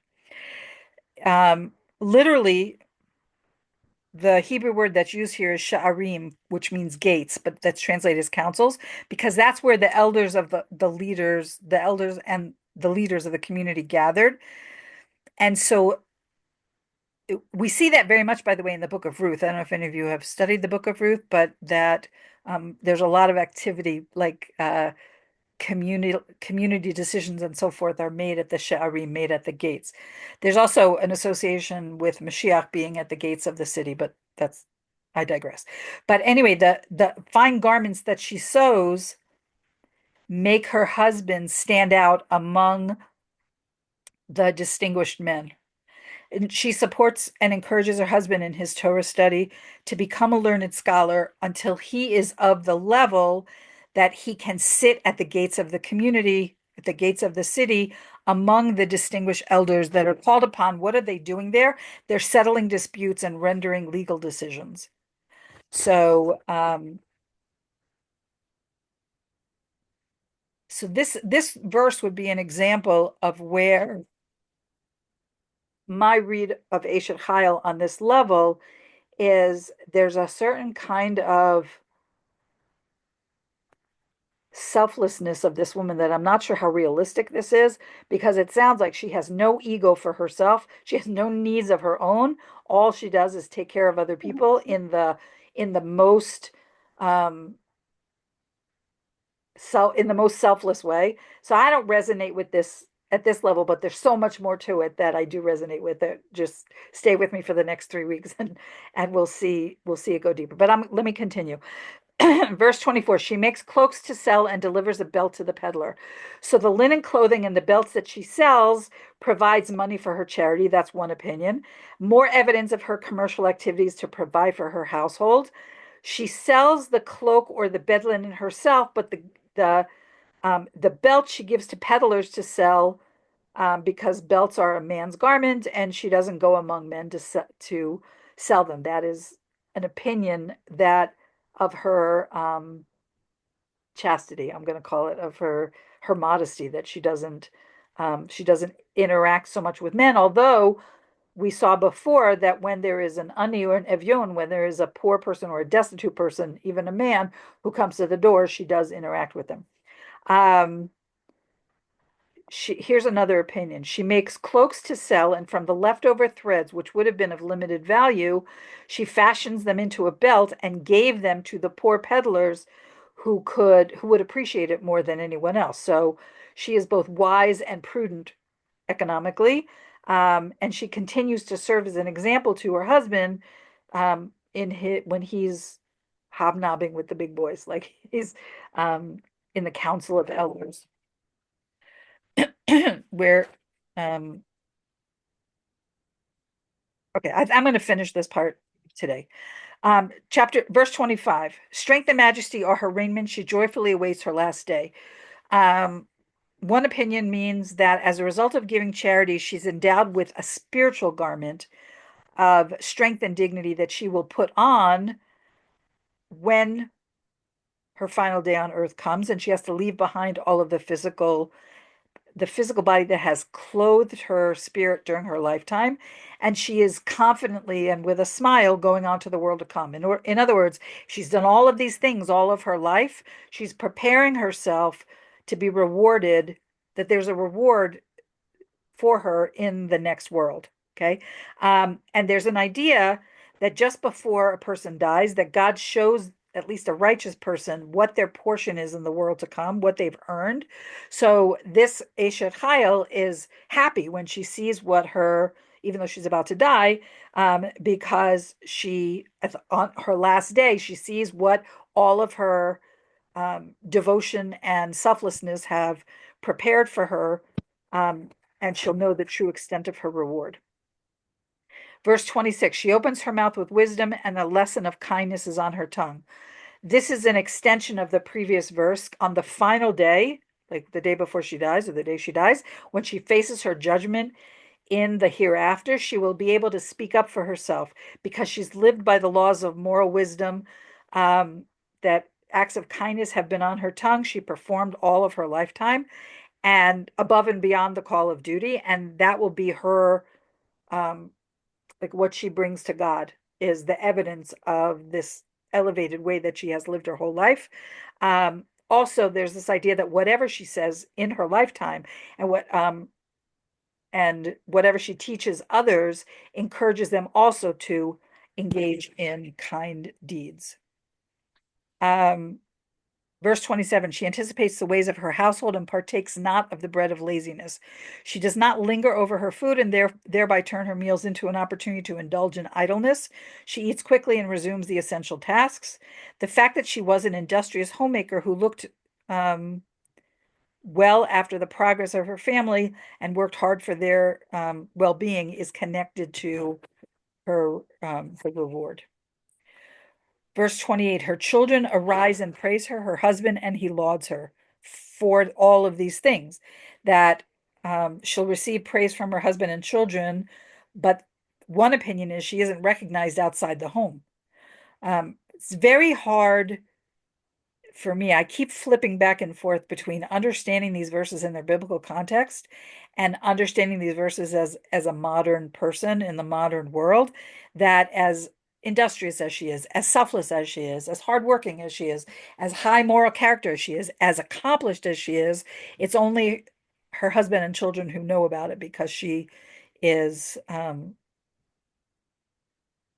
Speaker 1: Literally, the Hebrew word that's used here is sha'arim, which means gates, but that's translated as councils, because that's where the elders of the leaders, the elders and the leaders of the community gathered. And so we see that very much, by the way, in the book of Ruth. I don't know if any of you have studied the book of Ruth, but that there's a lot of activity, like community decisions and so forth are made at the Sha'arim, made at the gates. There's also an association with Mashiach being at the gates of the city, but that's I digress. But anyway, the fine garments that she sews make her husband stand out among the distinguished men. And she supports and encourages her husband in his Torah study to become a learned scholar until he is of the level that he can sit at the gates of the community, at the gates of the city, among the distinguished elders that are called upon. What are they doing there? They're settling disputes and rendering legal decisions. So, so this verse would be an example of where my read of Aishet Chayil on this level is there's a certain kind of selflessness of this woman that I'm not sure how realistic this is because it sounds like she has no ego for herself. She has no needs of her own. All she does is take care of other people in the most um in the most selfless way. So I don't resonate with this at this level, but there's so much more to it that I do resonate with it. Just stay with me for the next 3 weeks and we'll see it go deeper. But let me continue. Verse 24, she makes cloaks to sell and delivers a belt to the peddler. So the linen clothing and the belts that she sells provides money for her charity. That's one opinion. More evidence of her commercial activities to provide for her household. She sells the cloak or the bed linen herself, but the belt she gives to peddlers to sell because belts are a man's garment, and she doesn't go among men to sell them. That is an opinion that of her chastity, I'm going to call it, of her modesty, that she doesn't interact so much with men. Although we saw before that when there is an ani or an evyun, when there is a poor person or a destitute person, even a man who comes to the door, she does interact with them. Um, here's another opinion. She makes cloaks to sell, and from the leftover threads, which would have been of limited value, she fashions them into a belt and gave them to the poor peddlers who would appreciate it more than anyone else. So she is both wise and prudent economically, and she continues to serve as an example to her husband when he's hobnobbing with the big boys, like he's um, in the council of elders where um okay, I'm going to finish this part today. Chapter verse 25, strength and majesty are her raiment, she joyfully awaits her last day. um One opinion means that as a result of giving charity, she's endowed with a spiritual garment of strength and dignity that she will put on when her final day on earth comes, and she has to leave behind all of the physical body that has clothed her spirit during her lifetime, and she is confidently and with a smile going on to the world to come. In other words, she's done all of these things all of her life. She's preparing herself to be rewarded, that there's a reward for her in the next world. Okay. And there's an idea that just before a person dies, that God shows at least a righteous person what their portion is in the world to come, what they've earned. So this Eshet Chayil is happy when she sees what her, even though she's about to die, because on her last day, she sees what all of her devotion and selflessness have prepared for her, um, and she'll know the true extent of her reward. Verse 26, she opens her mouth with wisdom, and a lesson of kindness is on her tongue. This is an extension of the previous verse. On the final day, like the day before she dies or the day she dies, when she faces her judgment in the hereafter, she will be able to speak up for herself because she's lived by the laws of moral wisdom, that acts of kindness have been on her tongue. She performed all of her lifetime and above and beyond the call of duty. And that will be her, um, like what she brings to God is the evidence of this elevated way that she has lived her whole life. Also, there's this idea that whatever she says in her lifetime and whatever she teaches others encourages them also to engage in kind deeds. Um, Verse 27, she anticipates the ways of her household and partakes not of the bread of laziness. She does not linger over her food and thereby turn her meals into an opportunity to indulge in idleness. She eats quickly and resumes the essential tasks. The fact that she was an industrious homemaker who looked um, well after the progress of her family and worked hard for their well-being is connected to her reward. Verse 28, her children arise and praise her, her husband, and he lauds her for all of these things. That she'll receive praise from her husband and children, but one opinion is she isn't recognized outside the home. It's very hard for me. I keep flipping back and forth between understanding these verses in their biblical context and understanding these verses as a modern person in the modern world, that as industrious as she is, as selfless as she is, as hardworking as she is, as high moral character as she is, as accomplished as she is, it's only her husband and children who know about it because she is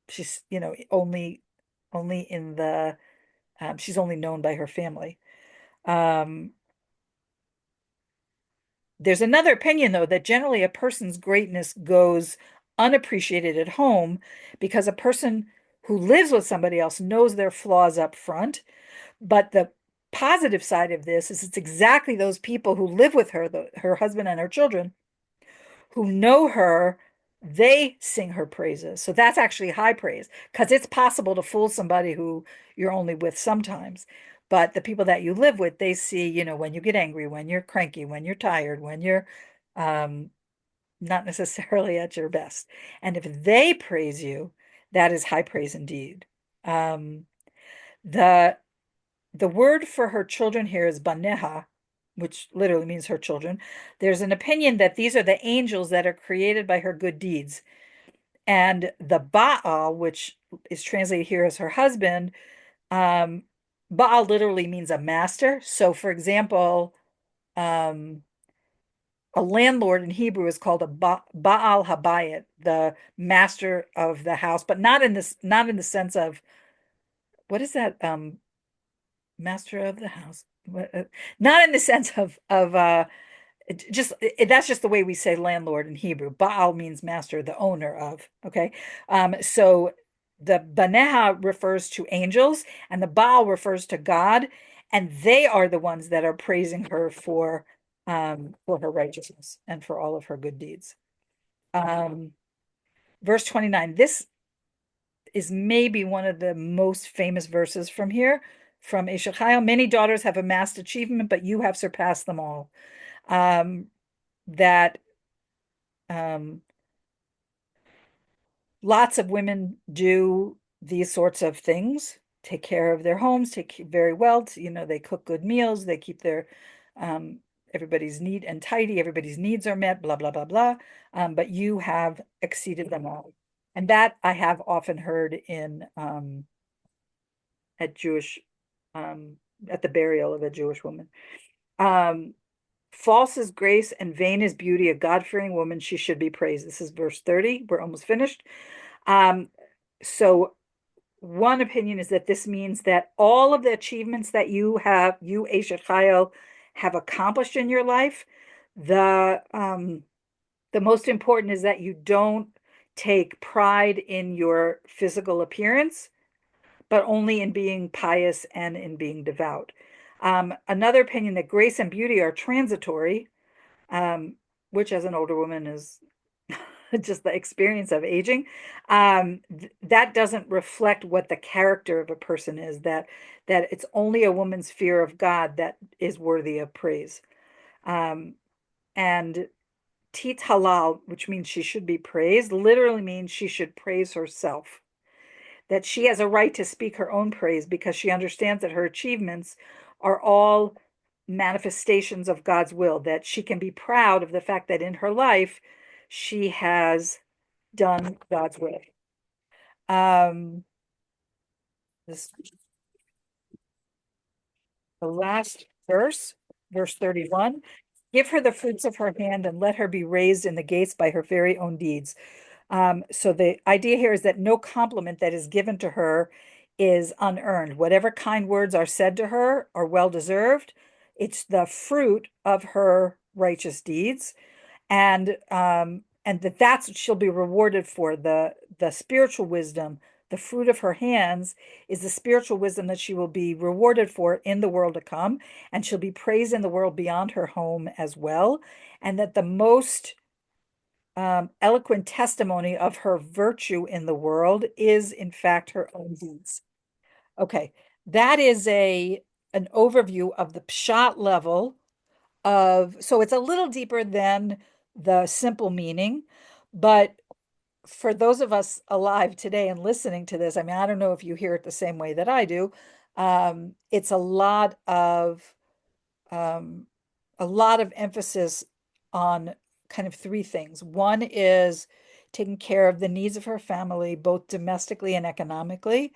Speaker 1: she's only in the she's only known by her family. Um, there's another opinion, though, that generally a person's greatness goes unappreciated at home because a person who lives with somebody else knows their flaws up front. But the positive side of this is it's exactly those people who live with her, her husband and her children, who know her, they sing her praises. So that's actually high praise because it's possible to fool somebody who you're only with sometimes. But the people that you live with, they see, when you get angry, when you're cranky, when you're tired, when you're um, not necessarily at your best. And if they praise you, that is high praise indeed. Um, the the word for her children here is baneha, which literally means her children. There's an opinion that these are the angels that are created by her good deeds. And the Baal, which is translated here as her husband, um, Baal literally means a master. So, for example, um, a landlord in Hebrew is called a Baal Habayit, the master of the house, but not in the sense of what is that? Master of the house. Not in the sense of that's just the way we say landlord in Hebrew. Baal means master, the owner of. Okay, so the Baneha refers to angels, and the Baal refers to God, and they are the ones that are praising her for her righteousness and for all of her good deeds. Um, verse 29. This is maybe one of the most famous verses from here, from Aishet Chayil. Many daughters have amassed achievement, but you have surpassed them all. That um, lots of women do these sorts of things, take care of their homes, take very well. They cook good meals, they keep their um, everybody's neat and tidy, everybody's needs are met, blah, blah, blah, blah. But you have exceeded them all. And that I have often heard in at Jewish um, at the burial of a Jewish woman. Um, False is grace and vain is beauty, a God-fearing woman, she should be praised. This is verse 30. We're almost finished. Um, so one opinion is that this means that all of the achievements that you, Aishet Chayil, have accomplished in your life, the most important is that you don't take pride in your physical appearance, but only in being pious and in being devout. Another opinion that grace and beauty are transitory, um, which as an older woman is just the experience of aging, that doesn't reflect what the character of a person is, that it's only a woman's fear of God that is worthy of praise. Um, and tit halal, which means she should be praised, literally means she should praise herself, that she has a right to speak her own praise because she understands that her achievements are all manifestations of God's will, that she can be proud of the fact that in her life she has done God's will. Um, this the last verse, verse 31. Give her the fruits of her hand and let her be raised in the gates by her very own deeds. So the idea here is that no compliment that is given to her is unearned. Whatever kind words are said to her are well deserved. It's the fruit of her righteous deeds, and that's what she'll be rewarded for. The spiritual wisdom, the fruit of her hands is the spiritual wisdom that she will be rewarded for in the world to come, and she'll be praised in the world beyond her home as well. And that the most eloquent testimony of her virtue in the world is, in fact, her own deeds. Okay, that is a an overview of the pshat level of, so it's a little deeper than the simple meaning, but for those of us alive today and listening to this, I mean, I don't know if you hear it the same way that I do. It's um, a lot of emphasis on kind of three things. One is taking care of the needs of her family, both domestically and economically,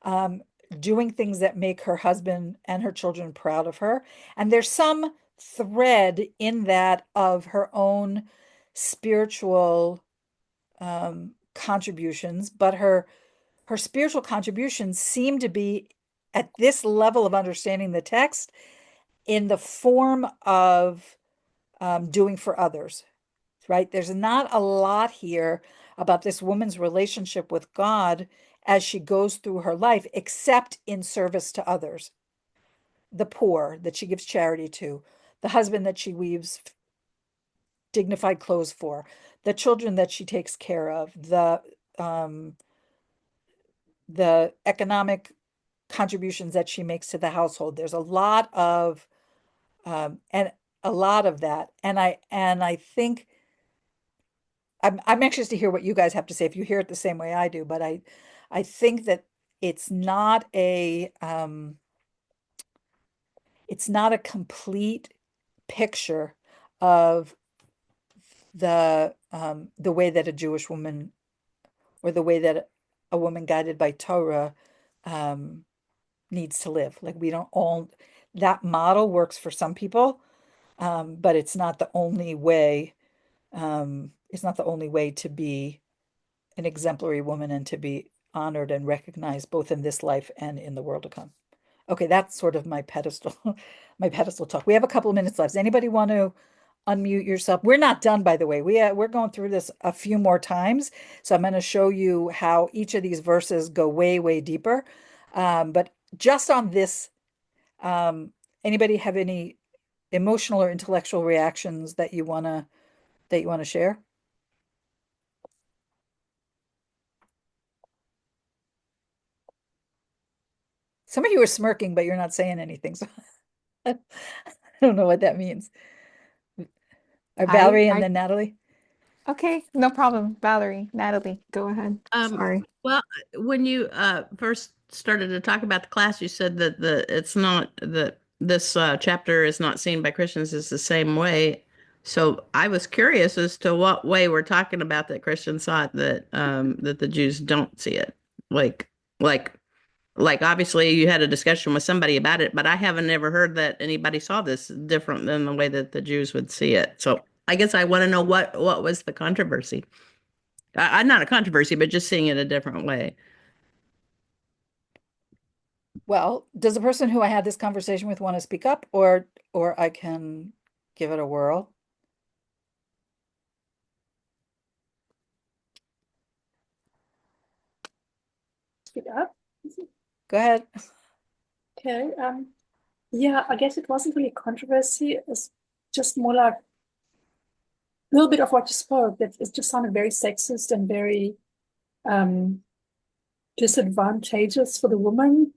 Speaker 1: um, doing things that make her husband and her children proud of her. And there's some thread in that of her own spiritual contributions, but her spiritual contributions seem to be at this level of understanding the text in the form of doing for others, right? There's not a lot here about this woman's relationship with God as she goes through her life, except in service to others, the poor that she gives charity to, the husband that she weaves dignified clothes for, the children that she takes care of, um, the economic contributions that she makes to the household. There's and a lot of that, and I think I'm anxious to hear what you guys have to say if you hear it the same way I do. But I think that it's not a it's not a complete picture of the way that a Jewish woman, or the way that a woman guided by Torah um, needs to live. Like, we don't all, that model works for some people, but it's not the only way. It's not the only way to be an exemplary woman and to be honored and recognized both in this life and in the world to come. Okay, that's sort of my pedestal, my pedestal talk. We have a couple of minutes left. Does anybody want to unmute yourself? We're not done, by the way. We're going through this a few more times, so I'm going to show you how each of these verses go way, way deeper. But just on this, um, anybody have any emotional or intellectual reactions that you want to share? Some of you are smirking, but you're not saying anything, so I don't know what that means.
Speaker 2: I
Speaker 1: Valerie and
Speaker 2: I
Speaker 1: then Natalie.
Speaker 2: okay, no problem. Valerie, Natalie, go ahead.
Speaker 3: Um,
Speaker 2: Sorry.
Speaker 3: well, when you first started to talk about the class, you said that it's not that this chapter is not seen by Christians as the same way. So I was curious as to what way we're talking about that Christians saw it, that the Jews don't see it. Like like obviously you had a discussion with somebody about it, but I haven't ever heard that anybody saw this different than the way that the Jews would see it. So I guess I want to know what was the controversy. Not a controversy, but just seeing it a different way.
Speaker 1: Well, does the person who I had this conversation with want to speak up, or I can give it a whirl?
Speaker 4: Speak up.
Speaker 1: Go ahead.
Speaker 4: Okay. Yeah, I guess it wasn't really controversy. It's just more like a little bit of what you spoke, that it just sounded very sexist and very um disadvantageous for the woman.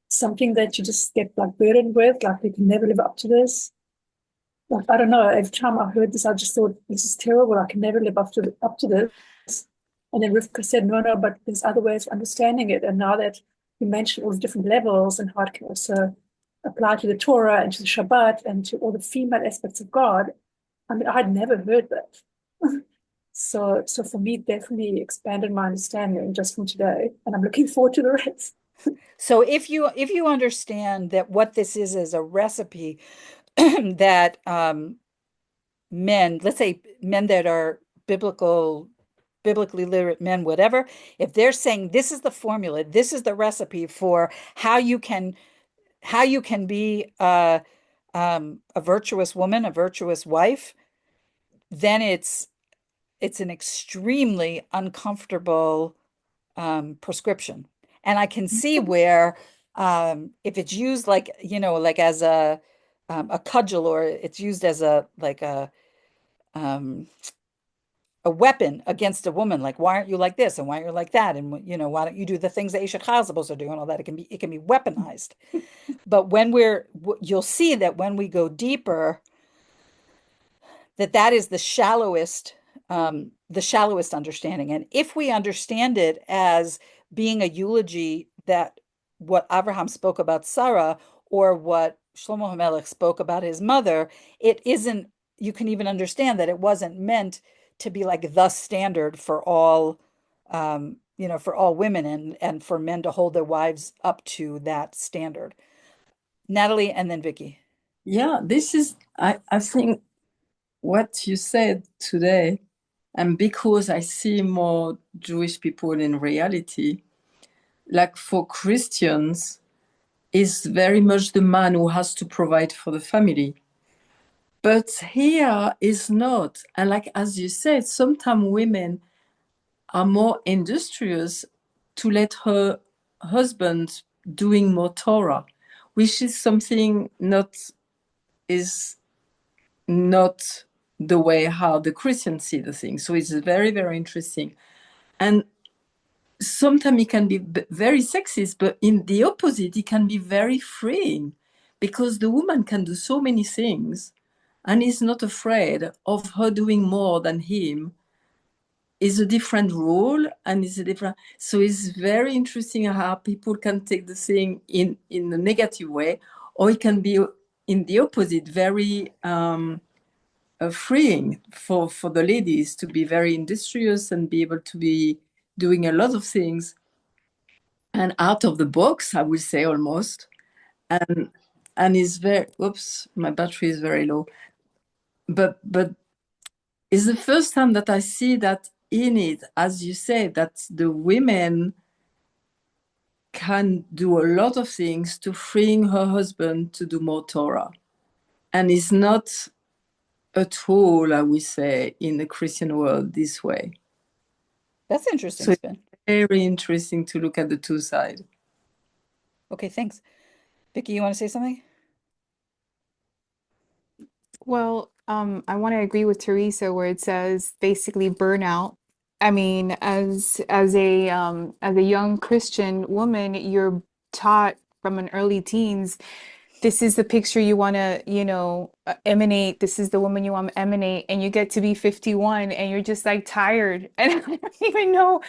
Speaker 4: Something that you just get like burdened with, like you can never live up to this. Like, I don't know, every time I heard this, I just thought this is terrible. I can never live up to this. And then Rivka said, no, no, but there's other ways of understanding it. And now that you mentioned all the different levels and how it can also apply to the Torah and to the Shabbat and to all the female aspects of God, I mean, I had never heard that. So for me, it definitely expanded my understanding just from today. And I'm looking forward to the rest.
Speaker 1: So if you understand that what this is a recipe that men, let's say men that are biblical biblically literate men, whatever, if they're saying this is the formula, this is the recipe for how you can be a virtuous woman, a virtuous wife, then it's an extremely uncomfortable prescription. And I can see where if it's used like, like as a cudgel, or it's used as um, a weapon against a woman, like why aren't you like this and why aren't you like that, and why don't you do the things that Aishet Chayil is supposed to do, and all that, it can be weaponized. But you'll see that when we go deeper, that is the shallowest understanding. And if we understand it as being a eulogy, that what Abraham spoke about Sarah, or what Shlomo HaMelech spoke about his mother, it isn't, you can even understand that it wasn't meant to be like the standard for all women, and for men to hold their wives up to that standard. Natalie, and then Vicky.
Speaker 5: Yeah, this is, I think what you said today, and because I see more Jewish people in reality, like for Christians, is very much the man who has to provide for the family. But here is not. And like as you said, sometimes women are more industrious to let her husband doing more Torah, which is something is not the way how the Christians see the thing. So it's very, very interesting. And sometimes it can be very sexist, but in the opposite, it can be very freeing, because the woman can do so many things and is not afraid of her doing more than him. Is a different role, and is a different. So it's very interesting how people can take the thing in a negative way, or it can be in the opposite, very freeing for the ladies to be very industrious and be able to be doing a lot of things and out of the box, I would say, almost. And is very, oops, my battery is very low. But it's the first time that I see that in it, as you say, that the women can do a lot of things to freeing her husband to do more Torah. And it's not at all, I would say, in the Christian world this way.
Speaker 1: That's interesting,
Speaker 5: So it's
Speaker 1: Spin.
Speaker 5: very interesting to look at the two sides.
Speaker 1: Okay, thanks. Vicky, you want to say something?
Speaker 2: Well, I want to agree with Teresa where it says basically burnout. I mean, as a young Christian woman, you're taught from an early teens, this is the picture you want to, emanate. This is the woman you want to emanate, and you get to be 51, and you're just like tired, and I don't even know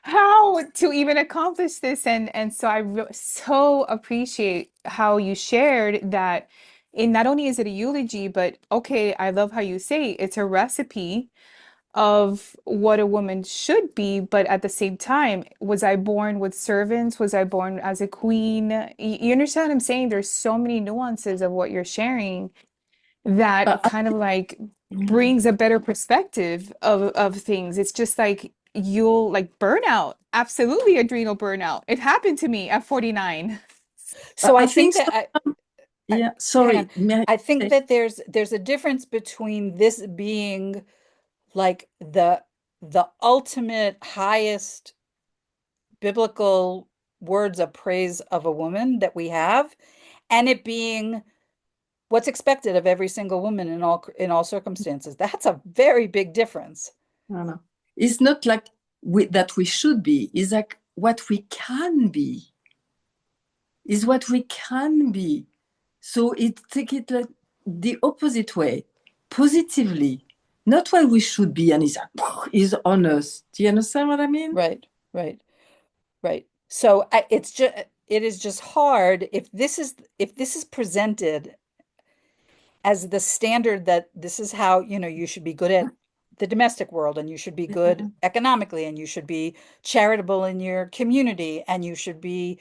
Speaker 2: how to even accomplish this. And so so appreciate how you shared that. In not only is it a eulogy, but okay, I love how you say it's a recipe of what a woman should be, but at the same time, was I born with servants? Was I born as a queen? You understand what I'm saying? There's so many nuances of what you're sharing that
Speaker 5: But
Speaker 2: kind of like
Speaker 5: yeah.
Speaker 2: brings a better perspective of things. It's just like you'll like burnout, absolutely adrenal burnout. It happened to me at 49.
Speaker 1: So I
Speaker 5: I think
Speaker 1: think
Speaker 5: so.
Speaker 1: that
Speaker 5: Yeah,
Speaker 1: hang on.
Speaker 5: sorry. May I
Speaker 1: I think
Speaker 5: say?
Speaker 1: that there's a difference between this being like the ultimate highest biblical words of praise of a woman that we have, and it being what's expected of every single woman in all circumstances. That's a very big difference.
Speaker 5: No, no. It's not like that we should be. It's like what we can be. Is what we can be. So take it like the opposite way, positively, not what we should be, and it's like, is on us. Do you understand what I mean?
Speaker 1: Right, right, right. So it is just hard if this is presented as the standard, that this is how, you should be good at the domestic world, and you should be good economically, and you should be charitable in your community, and you should be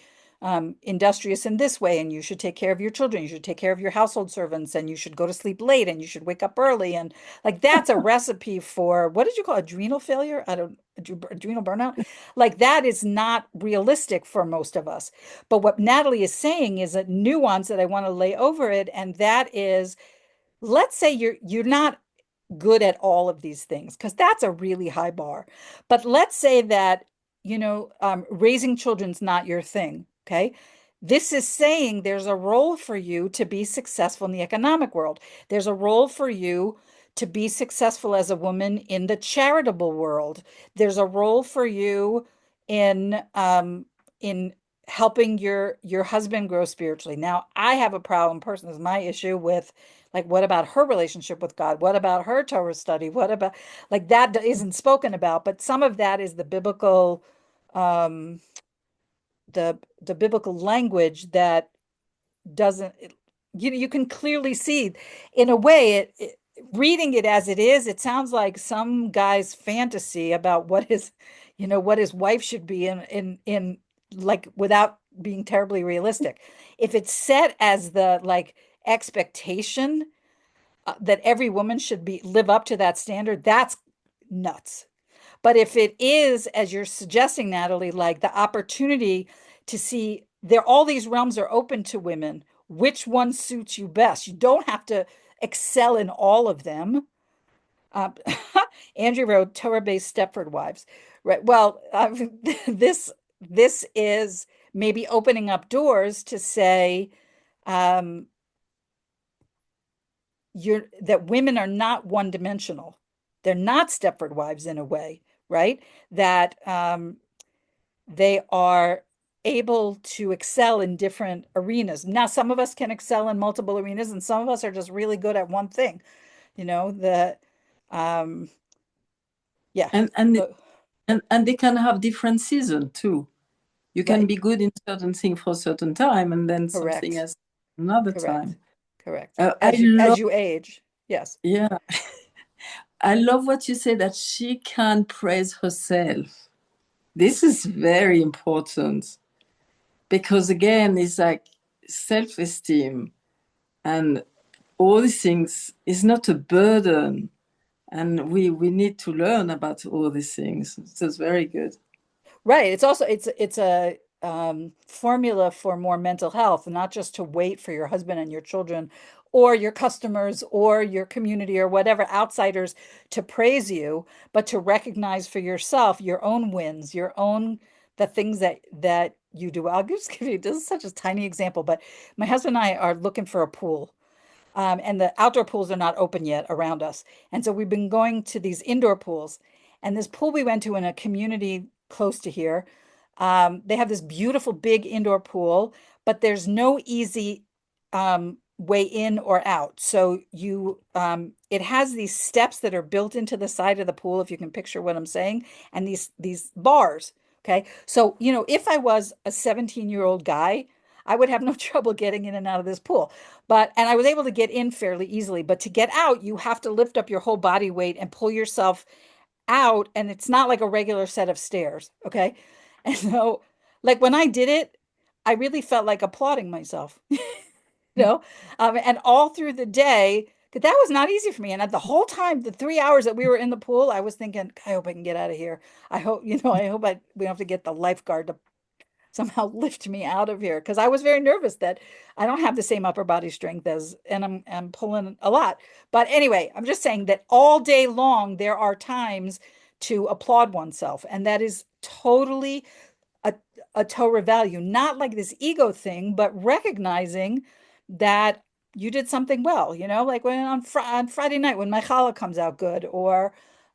Speaker 1: industrious in this way, and you should take care of your children, you should take care of your household servants, and you should go to sleep late, and you should wake up early, and like that's a recipe for what did you call it? Adrenal failure? I don't adrenal burnout. Like that is not realistic for most of us. But what Natalie is saying is a nuance that I want to lay over it, and that is, let's say you're not good at all of these things, because that's a really high bar. But let's say that, raising children's not your thing. Okay. This is saying there's a role for you to be successful in the economic world. There's a role for you to be successful as a woman in the charitable world. There's a role for you in helping your husband grow spiritually. Now, I have a problem personally, is my issue with, like, what about her relationship with God? What about her Torah study? What about, like, that isn't spoken about, but some of that is the biblical, um, the biblical language that doesn't, you can clearly see, in a way, reading it as it is, it sounds like some guy's fantasy about what his wife should be in like, without being terribly realistic. If it's set as the like expectation, that every woman should be live up to that standard, that's nuts. But if it is, as you're suggesting, Natalie, like the opportunity to see there, all these realms are open to women, which one suits you best? You don't have to excel in all of them. Uh, Andrew wrote Torah-based Stepford wives, right? Well, this is maybe opening up doors to say, um, that women are not one dimensional. They're not Stepford wives in a way, right? That they are able to excel in different arenas. Now, some of us can excel in multiple arenas, and some of us are just really good at one thing. The yeah,
Speaker 5: And and they can have different season too. You can
Speaker 1: right,
Speaker 5: be good in certain thing for a certain time, and then something
Speaker 1: correct,
Speaker 5: else another
Speaker 1: correct,
Speaker 5: time.
Speaker 1: correct.
Speaker 5: I
Speaker 1: As
Speaker 5: love,
Speaker 1: you age, yes,
Speaker 5: yeah, I love what you say that she can praise herself. This is very important because again, it's like self-esteem and all these things is not a burden, and we need to learn about all these things. So it's very good.
Speaker 1: right. It's a formula for more mental health, not just to wait for your husband and your children or your customers or your community or whatever outsiders to praise you, but to recognize for yourself your own wins, the things that you do. I'll just give you, this is such a tiny example, but my husband and I are looking for a pool. And the outdoor pools are not open yet around us. And so we've been going to these indoor pools. And this pool we went to in a community close to here, they have this beautiful big indoor pool, but there's no easy way in or out. So it has these steps that are built into the side of the pool, if you can picture what I'm saying, and these bars. Okay. So, if I was a 17-year-old guy, I would have no trouble getting in and out of this pool. And I was able to get in fairly easily. But to get out, you have to lift up your whole body weight and pull yourself out. And it's not like a regular set of stairs. Okay. And so, like, when I did it, I really felt like applauding myself, know, and all through the day, because that was not easy for me. And at the whole time, the 3 hours that we were in the pool, I was thinking, I hope I can get out of here. I hope, we don't have to get the lifeguard to somehow lift me out of here, because I was very nervous that I don't have the same upper body strength and I'm pulling a lot. But anyway, I'm just saying that all day long there are times to applaud oneself, and that is totally a, a Torah value, not like this ego thing, but recognizing that you did something well, like when on Friday night when my challah comes out good,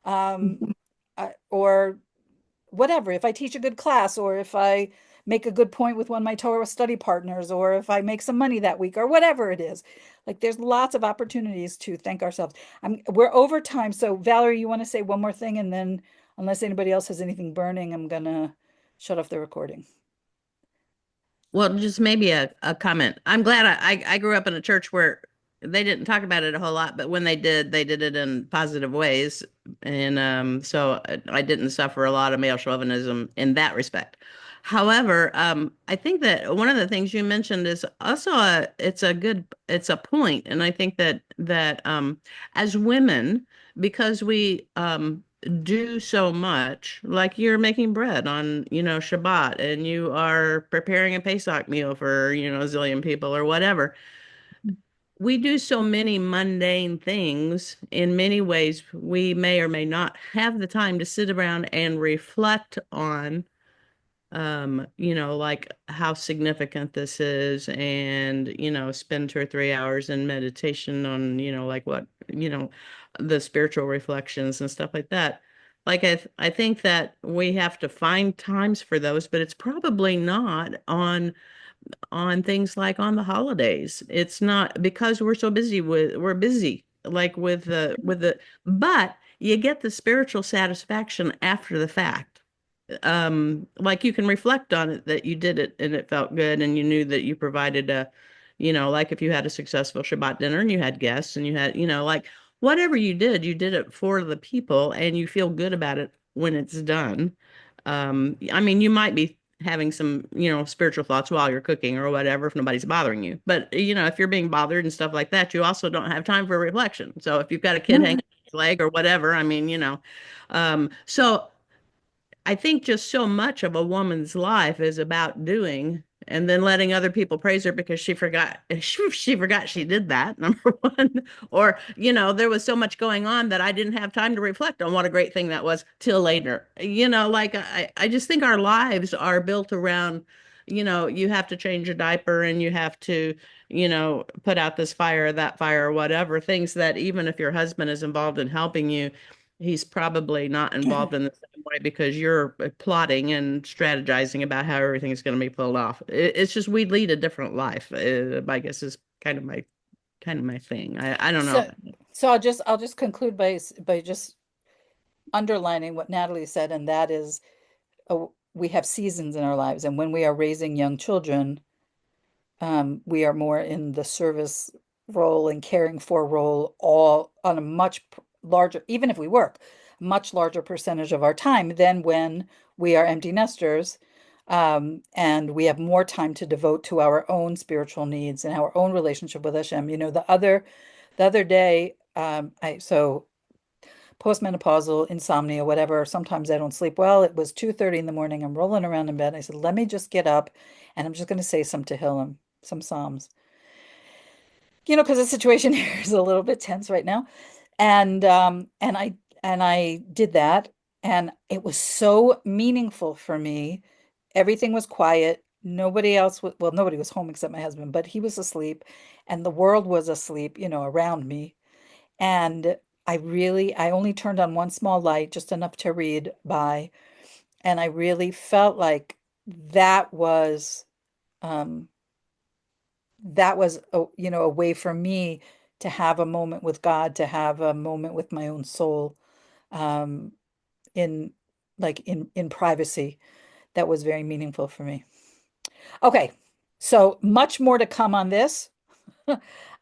Speaker 1: um, or whatever, if I teach a good class, or if I make a good point with one of my Torah study partners, or if I make some money that week, or whatever it is. Like, there's lots of opportunities to thank ourselves. We're over time. So Valerie, you want to say one more thing, and then, unless anybody else has anything burning, I'm gonna shut off the recording.
Speaker 3: Well, just maybe a comment. I'm glad I grew up in a church where they didn't talk about it a whole lot, but when they did it in positive ways. And so I didn't suffer a lot of male chauvinism in that respect. However, I think that one of the things you mentioned is also it's a point, and I think that as women, because we do so much, like you're making bread on, Shabbat, and you are preparing a Pesach meal for, a zillion people or whatever. We do so many mundane things. In many ways, we may or may not have the time to sit around and reflect on like how significant this is and, spend 2 or 3 hours in meditation on, like what, the spiritual reflections and stuff like that. Like I think that we have to find times for those, but it's probably not on things like on the holidays. It's not because we're busy like but you get the spiritual satisfaction after the fact. Like you can reflect on it that you did it and it felt good and you knew that you provided like if you had a successful Shabbat dinner and you had guests and you had, like whatever you did it for the people and you feel good about it when it's done. I mean, you might be having some, spiritual thoughts while you're cooking or whatever if nobody's bothering you. But, if you're being bothered and stuff like that, you also don't have time for reflection. So if you've got a kid hanging on your leg or whatever, I mean, so I think just so much of a woman's life is about doing and then letting other people praise her because she forgot she did that, number one. Or, there was so much going on that I didn't have time to reflect on what a great thing that was till later. Like I just think our lives are built around, you have to change a diaper and you have to, put out this fire or that fire or whatever, things that even if your husband is involved in helping you, he's probably not involved in the same way because you're plotting and strategizing about how everything is going to be pulled off. It's just we lead a different life. I guess is kind of my thing. I don't know.
Speaker 1: So I'll just conclude by just underlining what Natalie said, and that is we have seasons in our lives, and when we are raising young children, we are more in the service role and caring for role all on a much larger, even if we work, much larger percentage of our time than when we are empty nesters. And we have more time to devote to our own spiritual needs and our own relationship with Hashem. The other day, so postmenopausal insomnia, whatever. Sometimes I don't sleep well. It was 2:30 in the morning. I'm rolling around in bed. I said, let me just get up and I'm just going to say some Tehillim, some Psalms. Because the situation here is a little bit tense right now. And I did that, and it was so meaningful for me. Everything was quiet. Nobody was home except my husband, but he was asleep, and the world was asleep, around me. And I only turned on one small light, just enough to read by, and I really felt like that was um a way for me to have a moment with God, to have a moment with my own soul, um, in in privacy. That was very meaningful for me. Okay, so much more to come on this.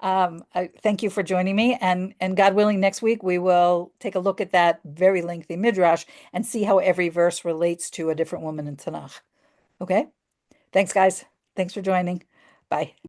Speaker 1: I thank you for joining me, and God willing, next week we will take a look at that very lengthy midrash and see how every verse relates to a different woman in Tanakh. Okay, thanks, guys. Thanks for joining. Bye.